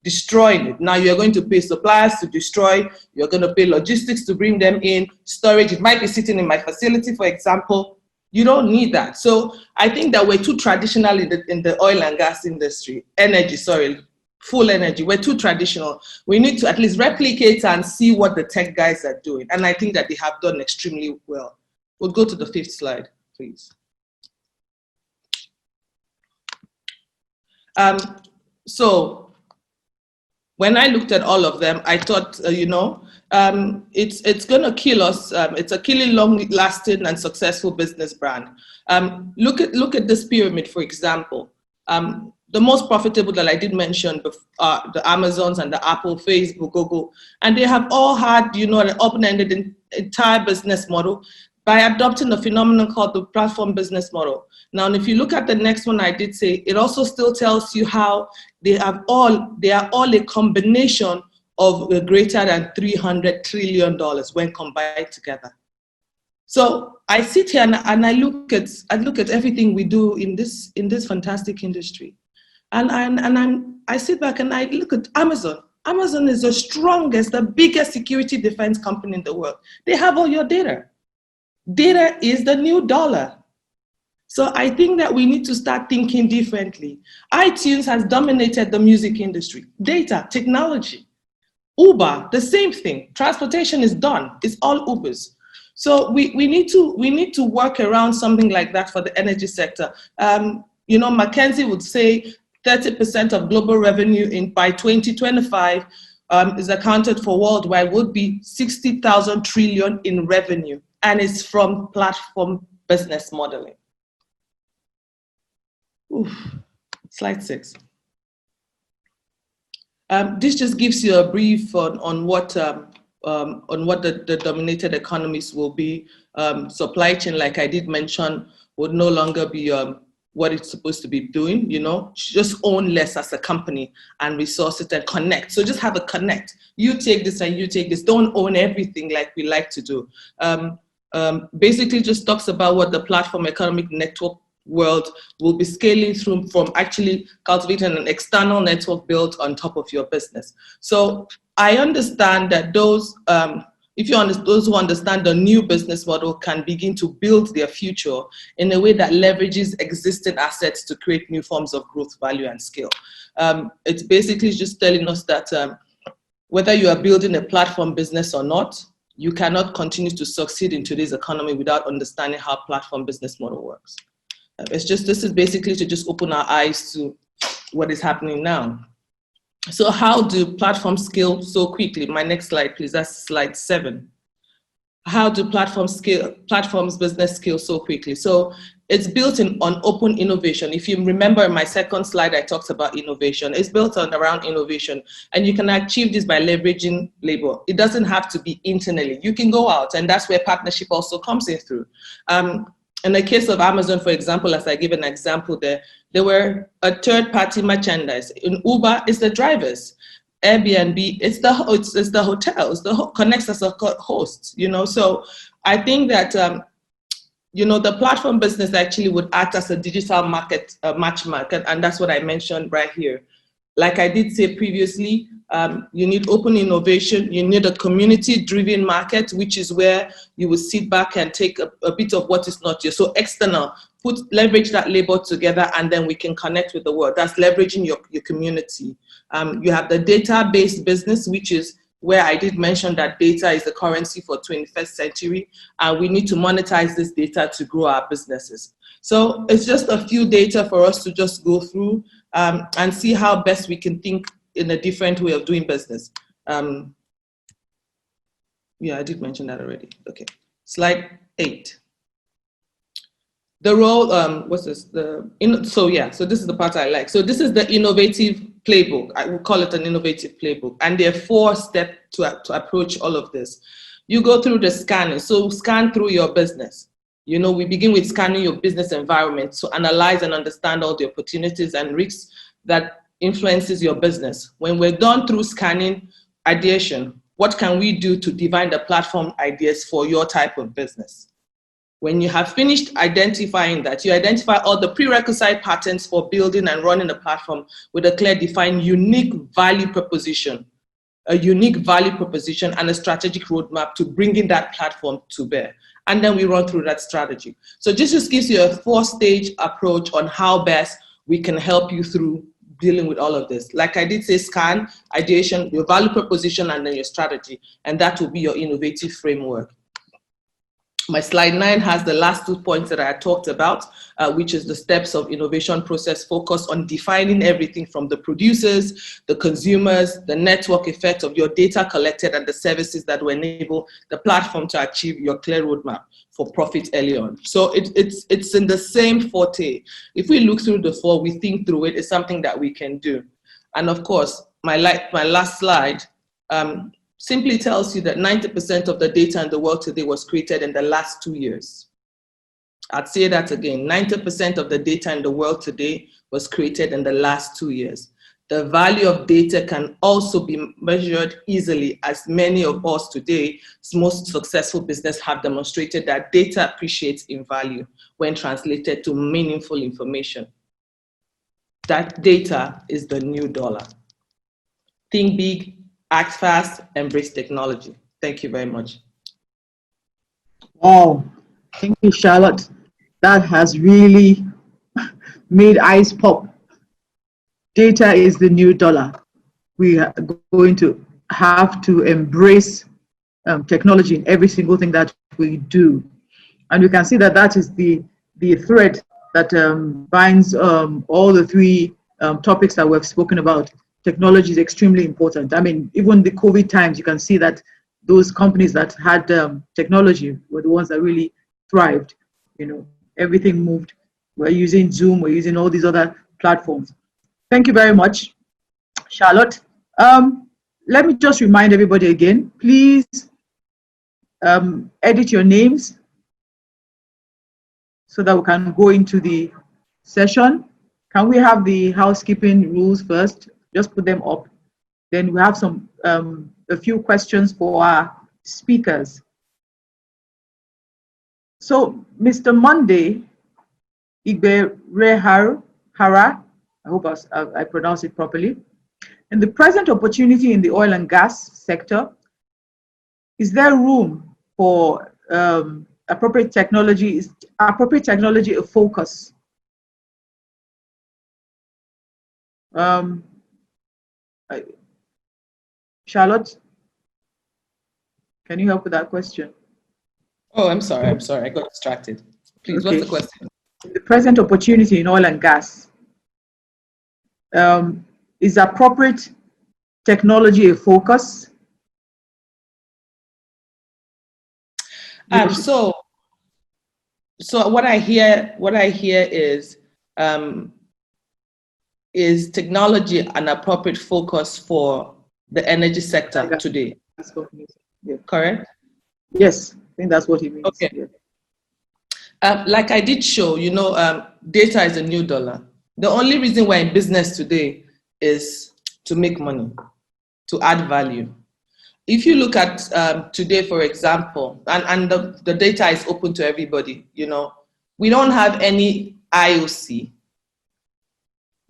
destroying it. Now you're going to pay suppliers to destroy, you're going to pay logistics to bring them in, storage. It might be sitting in my facility, for example. You don't need that. So I think that we're too traditional in the oil and gas industry, full energy. We're too traditional. We need to at least replicate and see what the tech guys are doing. And I think that they have done extremely well. We'll go to the 5th slide, please. So when I looked at all of them, I thought, it's going to kill us. It's a killing long-lasting and successful business brand. Look at this pyramid, for example. The most profitable that I did mention, the Amazons and the Apple, Facebook, Google, and they have all had, an open-ended entire business model by adopting a phenomenon called the platform business model. Now, and if you look at the next one, I did say, it also still tells you how they are all a combination of greater than $300 trillion when combined together. So I sit here and I look at everything we do in this fantastic industry, and I sit back and I look at Amazon. Amazon is the strongest, the biggest security defense company in the world. They have all your data. Data is the new dollar. So I think that we need to start thinking differently. iTunes has dominated the music industry. Data, technology. Uber, the same thing. Transportation is done. It's all Ubers. So we need to work around something like that for the energy sector. McKinsey would say 30% of global revenue by 2025 is accounted for worldwide would be 60,000 trillion in revenue, and it's from platform business modeling. Slide 6. This just gives you a brief on what the dominated economies will be. Supply chain, like I did mention, would no longer be what it's supposed to be doing. Just own less as a company and resource it and connect. So just have a connect. You take this and you take this. Don't own everything like we like to do. Basically just talks about what the platform economic network world will be scaling through from actually cultivating an external network built on top of your business. So I understand that those who understand the new business model can begin to build their future in a way that leverages existing assets to create new forms of growth, value, and scale. It's basically just telling us that whether you are building a platform business or not, you cannot continue to succeed in today's economy without understanding how platform business model works. This is basically to just open our eyes to what is happening now. So how do platforms scale so quickly? My next slide, please. That's slide 7. How do platforms business scale so quickly? So it's built on open innovation. If you remember in my second slide, I talked about innovation. It's built around innovation, and you can achieve this by leveraging labor. It doesn't have to be internally. You can go out, and that's where partnership also comes in through. In the case of Amazon, for example, as I give an example there were a third-party merchandise. In Uber, it's the drivers. Airbnb, it's the hotels, connects as a host, So I think that, the platform business actually would act as a digital market, match market, and that's what I mentioned right here. Like I did say previously, you need open innovation, you need a community-driven market, which is where you will sit back and take a bit of what is not yours. So external, leverage that labor together, and then we can connect with the world. That's leveraging your community. You have the data-based business, which is where I did mention that data is the currency for 21st century, and we need to monetize this data to grow our businesses. So it's just a few data for us to just go through and see how best we can think in a different way of doing business. Yeah, I did mention that already. Okay, slide 8. The role, what's this? So this is the part I like. So this is the innovative playbook. I would call it an innovative playbook. And there are 4 steps to approach all of this. You go through the scanning. So scan through your business. We begin with scanning your business environment to analyze and understand all the opportunities and risks that influences your business. When we're done through scanning, ideation, what can we do to define the platform ideas for your type of business? When you have finished identifying that, you identify all the prerequisite patterns for building and running a platform with a clear, defined, unique value proposition, and a strategic roadmap to bringing that platform to bear. And then we run through that strategy. So this just gives you a 4-stage approach on how best we can help you through dealing with all of this. Like I did say, scan, ideation, your value proposition, and then your strategy. And that will be your innovative framework. My slide 9 has the last 2 points that I talked about, which is the steps of innovation process focused on defining everything from the producers, the consumers, the network effect of your data collected, and the services that will enable the platform to achieve your clear roadmap for profit early on. So it's in the same forte. If we look through the 4, we think through it, it's something that we can do. And of course, my last slide, simply tells you that 90% of the data in the world today was created in the last 2 years. I'd say that again, 90% of the data in the world today was created in the last 2 years. The value of data can also be measured easily, as many of us today, most successful business have demonstrated that data appreciates in value when translated to meaningful information. That data is the new dollar. Think big, act fast, embrace technology. Thank you very much. Wow, thank you, Charlotte. That has really made eyes pop. Data is the new dollar. We are going to have to embrace technology in every single thing that we do. And you can see that that is the thread that binds all the three topics that we've spoken about. Technology is extremely important. I mean, even the COVID times, you can see that those companies that had technology were the ones that really thrived. You know, everything moved. We're using Zoom, we're using all these other platforms. Thank you very much, Charlotte. Let me just remind everybody again, please edit your names so that we can go into the session. Can we have the housekeeping rules first? Just put them up. Then we have some a few questions for our speakers. So, Mr. Monday Igberehara, I hope I pronounced it properly. In the present opportunity in the oil and gas sector, is there room for appropriate technology? Is appropriate technology a focus? Charlotte, can you help with that question? Oh, I'm sorry, I got distracted. Please, Okay. what's the question? The present opportunity in oil and gas, is appropriate technology a focus? So what I hear is technology an appropriate focus for the energy sector today? Yeah. Correct? Yes, I think that's what he means. Okay. Yeah. Like I did show, data is a new dollar. The only reason we're in business today is to make money, to add value. If you look at today, for example, and the data is open to everybody, we don't have any IOC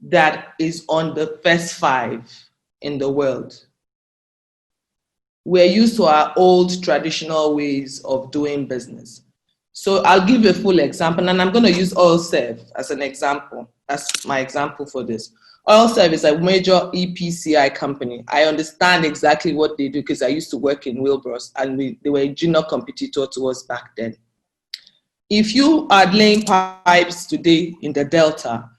that is on the first 5 in the world. We're used to our old traditional ways of doing business. So I'll give you a full example, and I'm going to use OilServe as an example. That's my example for this. OilServe is a major EPCI company. I understand exactly what they do because I used to work in Wilbur's, and they were a junior competitor to us back then. If you are laying pipes today in the Delta,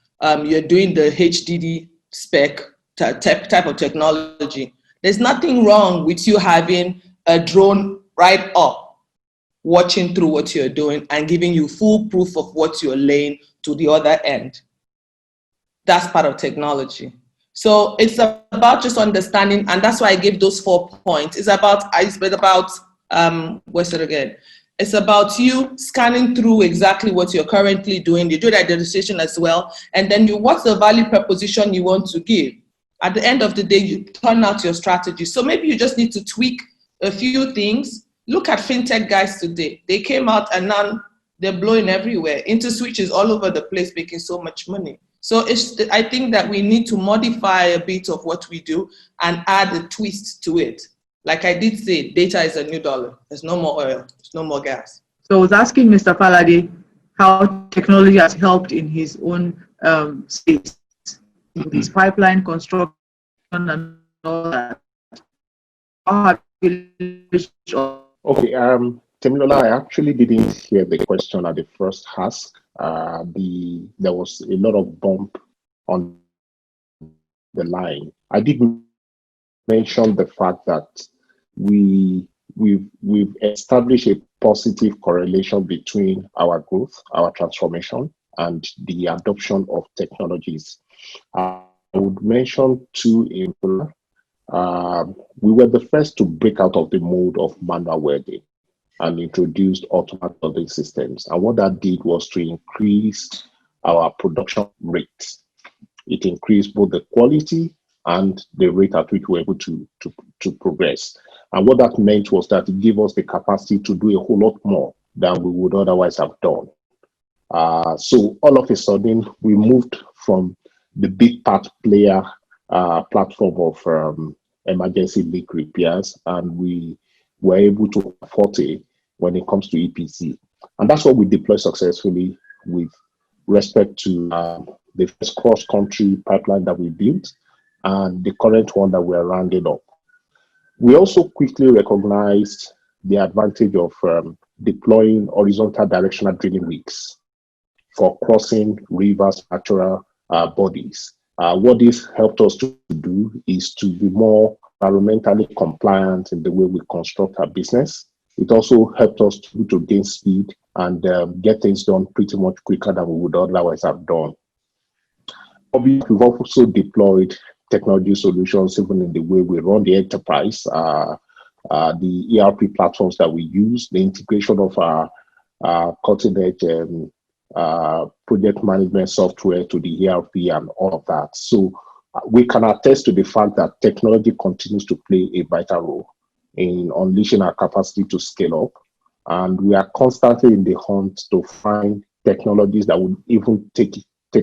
you're doing the HDD spec type of technology, there's nothing wrong with you having a drone right up, watching through what you're doing and giving you full proof of what you're laying to the other end. That's part of technology. So it's about just understanding, and that's why I gave those 4 points. It's about what's it again? It's about you scanning through exactly what you're currently doing. You do the identification as well, and then what's the value proposition you want to give. At the end of the day, you turn out your strategy. So maybe you just need to tweak a few things. Look at fintech guys today. They came out and now they're blowing everywhere. InterSwitch is all over the place making so much money. So I think that we need to modify a bit of what we do and add a twist to it. Like I did say, data is a new dollar. There's no more oil. There's no more gas. So I was asking Mr. Falade how technology has helped in his own space, with his pipeline construction and all that. Okay, Temilola, I actually didn't hear the question at the first ask. There was a lot of bump on the line. I did mention the fact that we've established a positive correlation between our growth, our transformation, and the adoption of technologies. I would mention 2 in particular. We were the first to break out of the mode of manual welding and introduced automatic welding systems. And what that did was to increase our production rates. It increased both the quality and the rate at which we were able to progress. And what that meant was that it gave us the capacity to do a whole lot more than we would otherwise have done. So all of a sudden, we moved from the big part player platform of emergency leak repairs, and we were able to afford it when it comes to EPC. And that's what we deployed successfully with respect to the first cross-country pipeline that we built and the current one that we are rounding up. We also quickly recognized the advantage of deploying horizontal directional drilling rigs for crossing rivers, natural bodies. What this helped us to do is to be more environmentally compliant in the way we construct our business. It also helped us to gain speed and get things done pretty much quicker than we would otherwise have done. Obviously, we've also deployed technology solutions even in the way we run the enterprise, the ERP platforms that we use, the integration of our cutting-edge project management software to the ERP and all of that. So we can attest to the fact that technology continues to play a vital role in unleashing our capacity to scale up. And we are constantly in the hunt to find technologies that would even take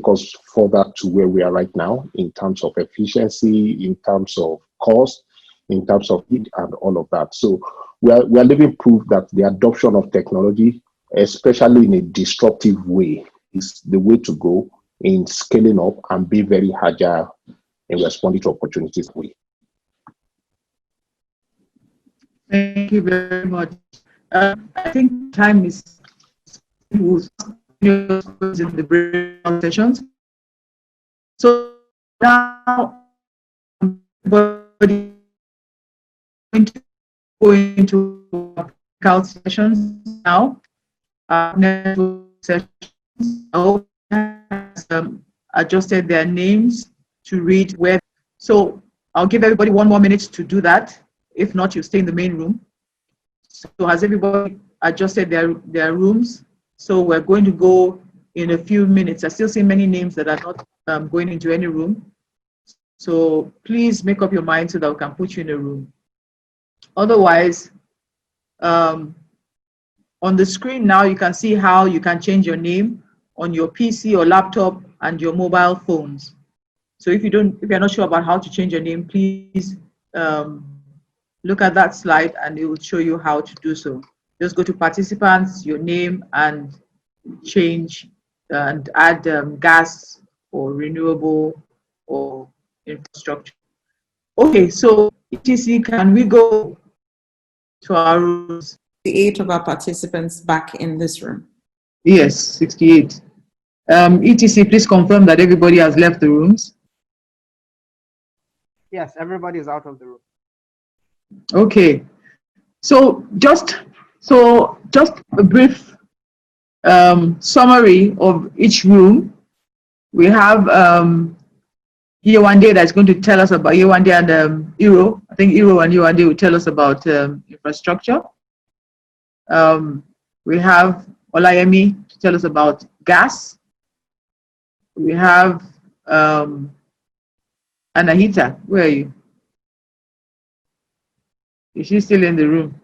us further to where we are right now in terms of efficiency, in terms of cost, in terms of heat and all of that. So we are living proof that the adoption of technology, especially in a disruptive way, is the way to go in scaling up and be very agile in responding to opportunities. Thank you very much. I think time is in the breakout sessions. So now everybody going to go into breakout sessions now. Sessions. I hope has adjusted their names to read where. So I'll give everybody 1 more minute to do that. If not, you stay in the main room. So has everybody adjusted their rooms? So we're going to go in a few minutes. I still see many names that are not going into any room. So please make up your mind so that we can put you in a room. Otherwise, on the screen now, you can see how you can change your name on your PC or laptop and your mobile phones. So if you're not sure about how to change your name, please look at that slide and it will show you how to do so. Just go to participants, your name, and change and add gas or renewable or infrastructure. Okay, so ETC, can we go to our rooms? 8 of our participants back in this room. Yes, 68. ETC, please confirm that everybody has left the rooms. Yes, everybody is out of the room. Okay, so just a brief summary of each room. We have Yewande that's going to tell us about Yewande and Iro. I think Iro and Yewande will tell us about infrastructure. We have Olayemi to tell us about gas. We have Anahita. Where are you? Is she still in the room?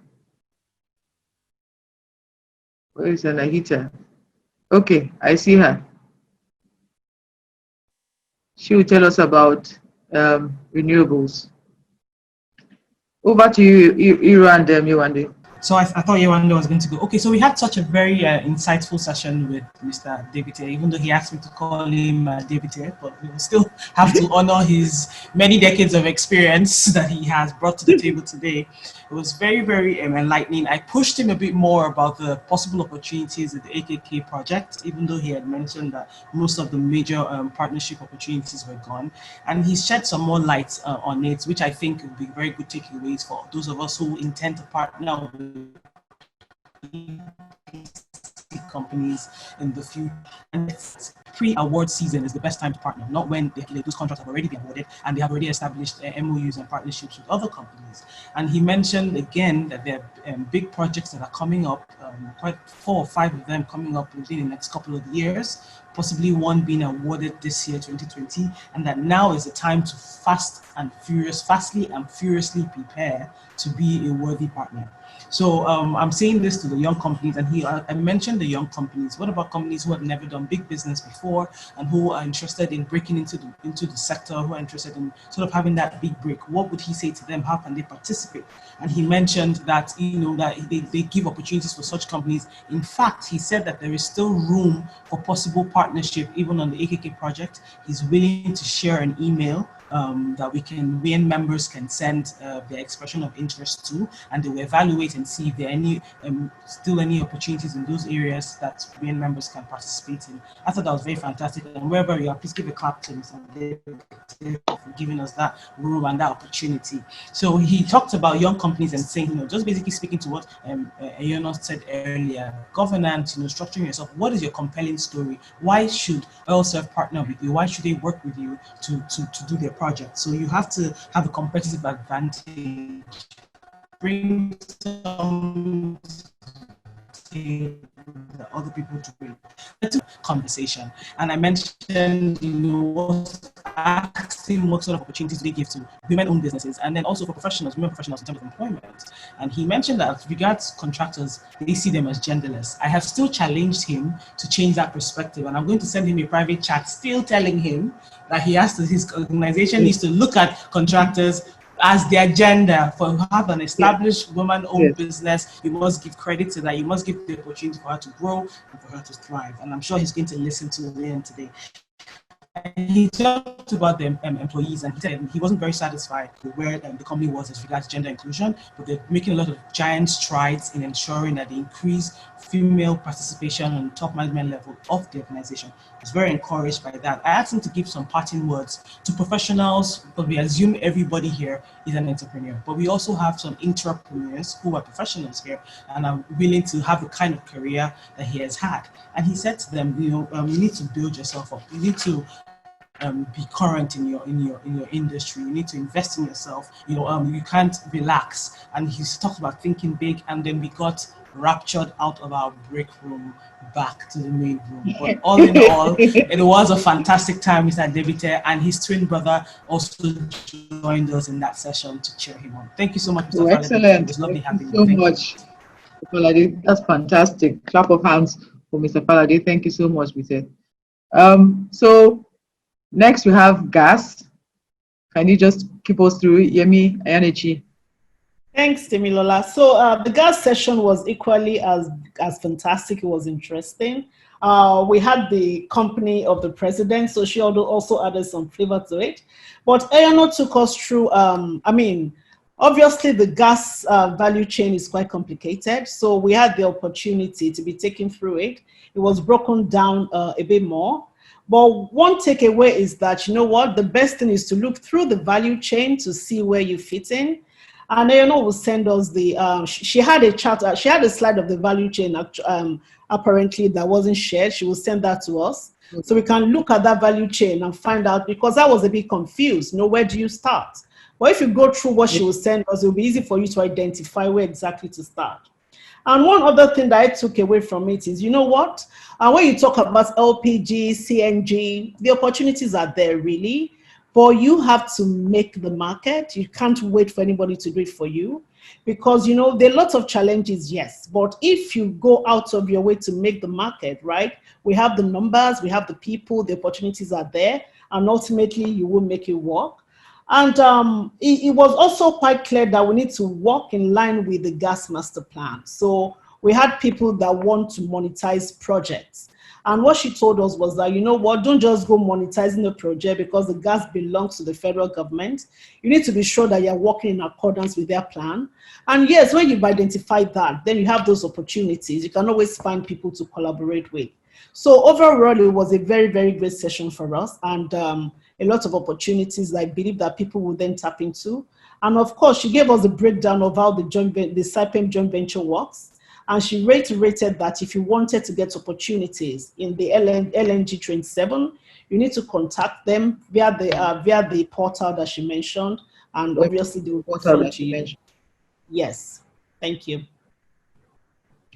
Where is Anahita? Okay, I see her. She will tell us about renewables. Over to you, Iro and Yewande. So I thought Yewande was going to go. Okay, so we had such a very insightful session with Mr. David, even though he asked me to call him David, but we will still have to honor his many decades of experience that he has brought to the table today. It was very, very enlightening. I pushed him a bit more about the possible opportunities at the AKK project, even though he had mentioned that most of the major partnership opportunities were gone. And he shed some more light on it, which I think will be very good takeaways for those of us who intend to partner with companies in the future. And pre-award season is the best time to partner, not when those contracts have already been awarded and they have already established MOUs and partnerships with other companies. And he mentioned again that there are big projects that are coming up, quite 4 or 5 of them coming up within the next couple of years, possibly one being awarded this year, 2020, and that now is the time to fastly and furiously prepare to be a worthy partner. So I'm saying this to the young companies, and I mentioned the young companies. What about companies who have never done big business before and who are interested in breaking into the sector, who are interested in sort of having that big break? What would he say to them? How can they participate? And he mentioned that, that they give opportunities for such companies. In fact, he said that there is still room for possible partnership even on the AKK project. He's willing to share an email that members can send their expression of interest to, and they will evaluate and see if there are any still any opportunities in those areas that WIN members can participate in. I thought that was very fantastic, and wherever you are, please give a clap to Mr. David for giving us that room and that opportunity. So he talked about young companies and saying, just basically speaking to what Ayono said earlier, governance, structuring yourself. What is your compelling story? Why should OilServe partner with you? Why should they work with you to do their project? So you have to have a competitive advantage. Bring some the other people to bring to conversation. And I mentioned, asking what sort of opportunities do they give to women-owned businesses, and then also for professionals, women professionals in terms of employment. And he mentioned that as regards contractors, they see them as genderless. I have still challenged him to change that perspective, and I'm going to send him a private chat, still telling him that his organization needs to look at contractors as their gender. For have an established woman-owned business, you must give credit to that. You must give the opportunity for her to grow and for her to thrive. And I'm sure he's going to listen to Leon today. And he talked about the employees, and he said he wasn't very satisfied with where the company was as regards gender inclusion, but they're making a lot of giant strides in ensuring that they increase female participation on the top management level of the organization. I was very encouraged by that. I asked him to give some parting words to professionals, because we assume everybody here is an entrepreneur, but we also have some entrepreneurs who are professionals here and are willing to have the kind of career that he has had. And he said to them, you need to build yourself up. You need to be current in your industry. You need to invest in yourself. You can't relax. And he's talked about thinking big, and then we got raptured out of our break room back to the main room. But all in all, it was a fantastic time, Mr. Debite, and his twin brother also joined us in that session to cheer him on. Thank you so much, Mr. Falade. Excellent. It was lovely having you. you. So much, Falade. That's fantastic. Clap of hands for Mr. Falade. Thank you so much, Mr. So next we have Gas. Can you just keep us through, Yemi Ayanechi? Thanks, Temilola. So the Gas session was equally as fantastic. It was interesting. We had the company of the president, so she also added some flavor to it. But Ayono took us through, obviously the gas value chain is quite complicated. So we had the opportunity to be taken through it. It was broken down a bit more. But one takeaway is that, the best thing is to look through the value chain to see where you fit in. And Ayono will send us she had a chart, she had a slide of the value chain apparently that wasn't shared. She will send that to us. So we can look at that value chain and find out, because I was a bit confused, where do you start? But if you go through what she will send us, it will be easy for you to identify where exactly to start. And one other thing that I took away from it is, when you talk about LPG, CNG, the opportunities are there really, but you have to make the market. You can't wait for anybody to do it for you, because, there are lots of challenges, yes, but if you go out of your way to make the market, right, we have the numbers, we have the people, the opportunities are there, and ultimately you will make it work. And it was also quite clear that we need to work in line with the gas master plan. So we had people that want to monetize projects. And what she told us was that, don't just go monetizing the project because the gas belongs to the federal government. You need to be sure that you're working in accordance with their plan. And yes, when you've identified that, then you have those opportunities. You can always find people to collaborate with. So overall, it was a very, very great session for us, and a lot of opportunities that I believe that people will then tap into. And of course, she gave us a breakdown of how the SIPEM joint venture works. And she reiterated that if you wanted to get opportunities in the LNG Train 7, you need to contact them via the portal that she mentioned. And obviously, they will portal that she mentioned. Yes, thank you.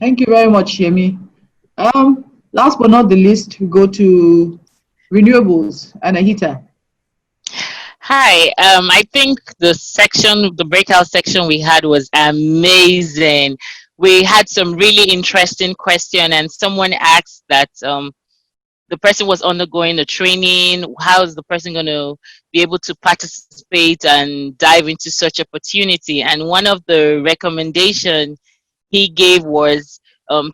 Thank you very much, Yemi. Last but not the least, we go to renewables. Anahita. Hi, I think the breakout section we had was amazing. We had some really interesting questions, and someone asked that the person was undergoing the training. How is the person going to be able to participate and dive into such opportunity? And one of the recommendations he gave was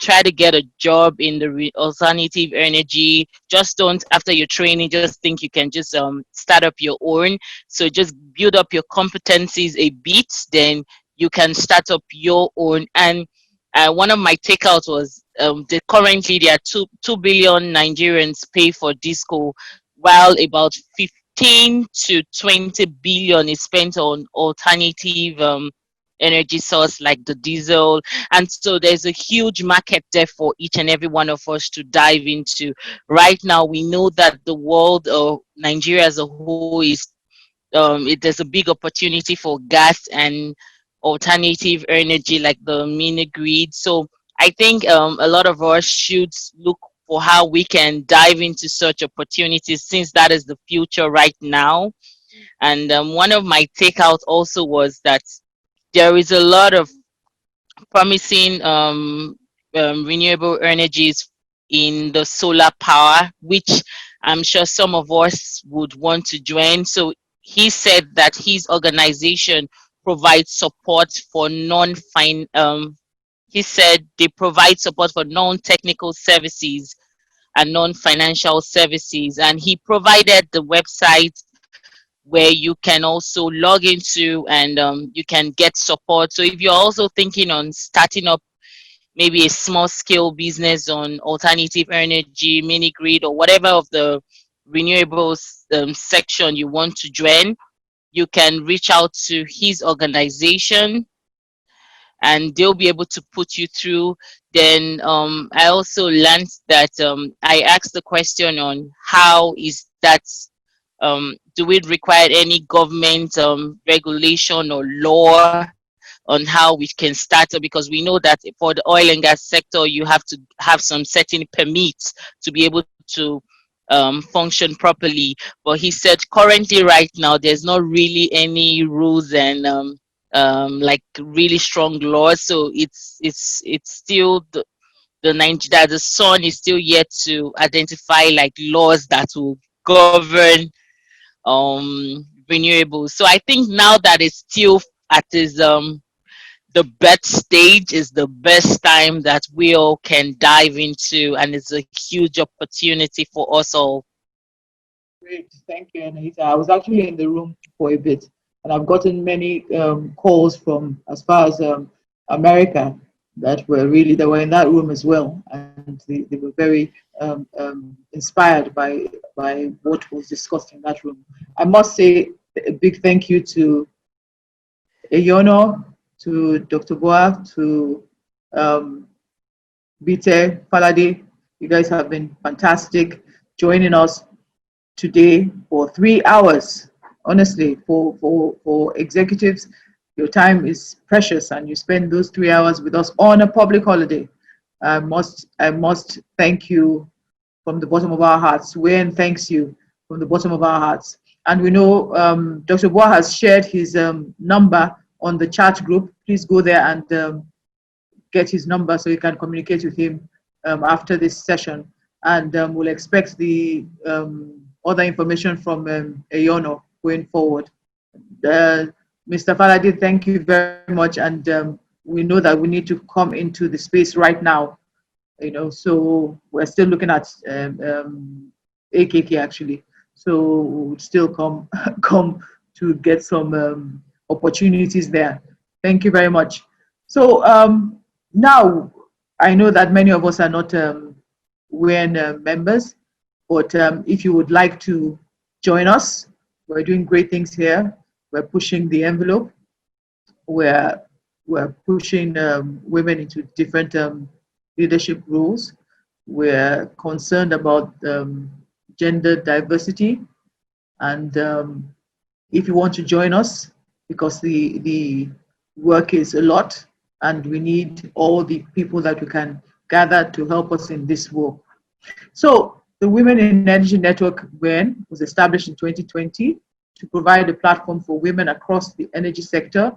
try to get a job in the alternative energy. Just don't, after your training, just think you can just start up your own. So just build up your competencies a bit, then you can start up your own. And one of my takeouts was currently there are 2 billion Nigerians pay for disco, while about 15 to 20 billion is spent on alternative energy source like the diesel. And so there's a huge market there for each and every one of us to dive into. Right now, we know that the world, or Nigeria as a whole, is there's a big opportunity for gas and alternative energy like the mini grid. So I think a lot of us should look for how we can dive into such opportunities, since that is the future right now. And one of my takeouts also was that there is a lot of promising renewable energies in the solar power, which I'm sure some of us would want to join. So he said that his organization provides support for he said they provide support for non-technical services and non-financial services, and he provided the website where you can also log into, and you can get support. So if you're also thinking on starting up maybe a small scale business on alternative energy, mini grid, or whatever of the renewables section you want to join, you can reach out to his organization and they'll be able to put you through. Then I also learned that I asked the question on how is that, do we require any government regulation or law on how we can start it? Because we know that for the oil and gas sector, you have to have some certain permits to be able to function properly. But he said currently right now, there's not really any rules and like really strong laws. So it's still that the sun is still yet to identify like laws that will govern renewables. So I think now that it's still at its the best stage, is the best time that we all can dive into, and it's a huge opportunity for us all. Great, thank you, Anita. I was actually in the room for a bit, and I've gotten many calls from as far as America that were in that room as well, and they were very inspired by what was discussed in that room. I must say a big thank you to Eyono, to Dr. Boa, to Bite, Falade. You guys have been fantastic joining us today for 3 hours. Honestly, for executives, your time is precious and you spend those 3 hours with us on a public holiday. I must thank you from the bottom of our hearts. Wayne thanks you from the bottom of our hearts. And we know Dr. Boa has shared his number on the chat group. Please go there and get his number so you can communicate with him after this session. And we'll expect the other information from Eyono going forward. Mr. Faladi, thank you very much. And we know that we need to come into the space right now. So we're still looking at AKK actually. So we'll still come to get some opportunities there. Thank you very much. So now I know that many of us are not WEN members, but if you would like to join us, we're doing great things here. We're pushing the envelope. We're pushing women into different leadership roles. We're concerned about gender diversity. And if you want to join us, because the work is a lot and we need all the people that we can gather to help us in this work. So the Women in Energy Network, WEN, was established in 2020 to provide a platform for women across the energy sector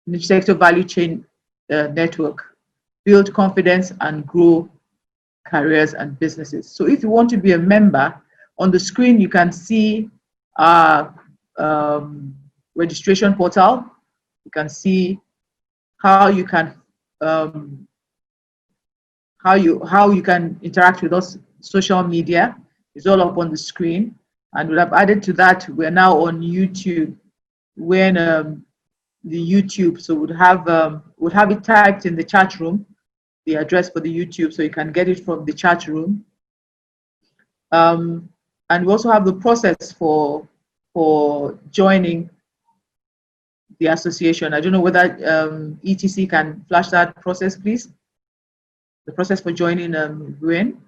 value chain network, build confidence and grow careers and businesses. So if you want to be a member, on the screen you can see our registration portal. You can see how you can um, how you can interact with us. Social media is all up on the screen, and we have added to that. We're now on YouTube. When the YouTube, so would have it typed in the chat room, the address for the YouTube, so you can get it from the chat room. And we also have the process for joining the association. I don't know whether ETC can flash that process, please. The process for joining WIN.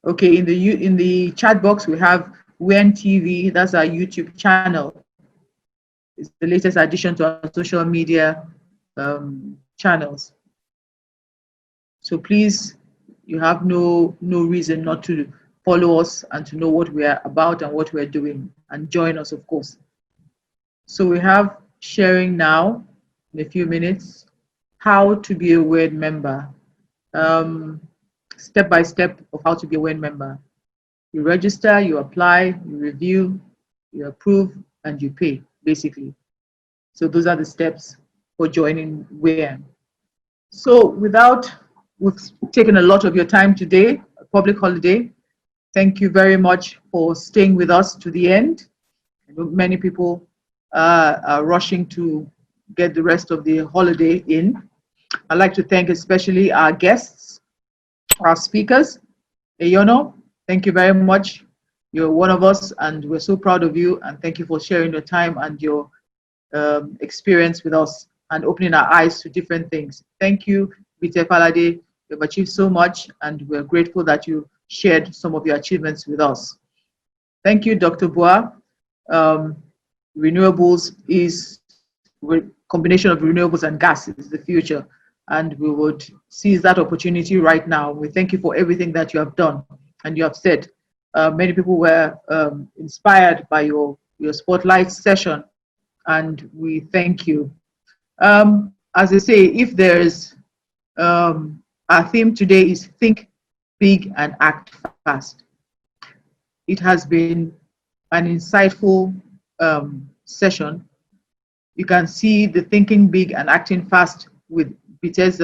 Okay, in the chat box we have WIN TV. That's our YouTube channel. It's the latest addition to our social media channels. So please, you have no reason not to follow us and to know what we are about and what we're doing, and join us, of course. So we have sharing now in a few minutes, how to be a WIN member. Step by step of how to be a WIN member. You register, you apply, you review, you approve, and you pay, basically. So those are the steps for joining WIN. So we've taken a lot of your time today, a public holiday. Thank you very much for staying with us to the end. I know many people are rushing to get the rest of the holiday in. I'd like to thank especially our guests, our speakers. Eyono, thank you very much. You're one of us, and we're so proud of you, and thank you for sharing your time and your experience with us and opening our eyes to different things. Thank you, Vite Palade. You've achieved so much, and we're grateful that you shared some of your achievements with us. Thank you, Dr. Bois. Renewables is a combination of renewables and gas is the future, and we would seize that opportunity right now. We thank you for everything that you have done and you have said. Many people were inspired by your spotlight session, and we thank you. As I say, if there's our theme today is think big and act fast. It has been an insightful session. You can see the thinking big and acting fast with Bite's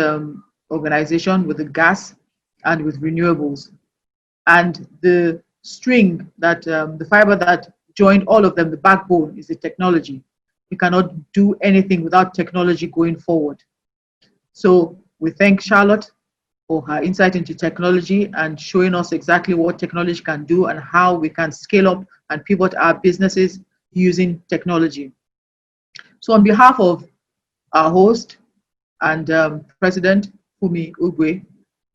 organization, with the gas and with renewables. And the string that, the fiber that joined all of them, the backbone, is the technology. You cannot do anything without technology going forward. So we thank Charlotte for her insight into technology and showing us exactly what technology can do and how we can scale up and pivot our businesses using technology. So on behalf of our host and President Fumi Ugwe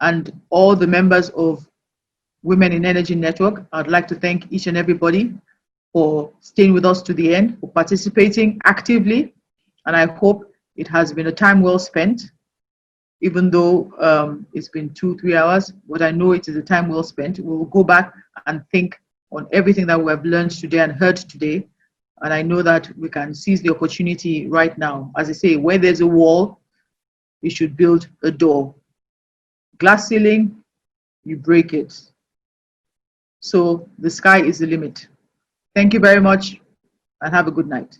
and all the members of Women in Energy Network, I'd like to thank each and everybody for staying with us to the end, for participating actively, and I hope it has been a time well spent, even though it's been 2-3 hours, but I know it is a time well spent. We will go back and think on everything that we have learned today and heard today, and I know that we can seize the opportunity right now. As I say, where there's a wall, you should build a door. Glass ceiling, you break it. So the sky is the limit. Thank you very much and have a good night.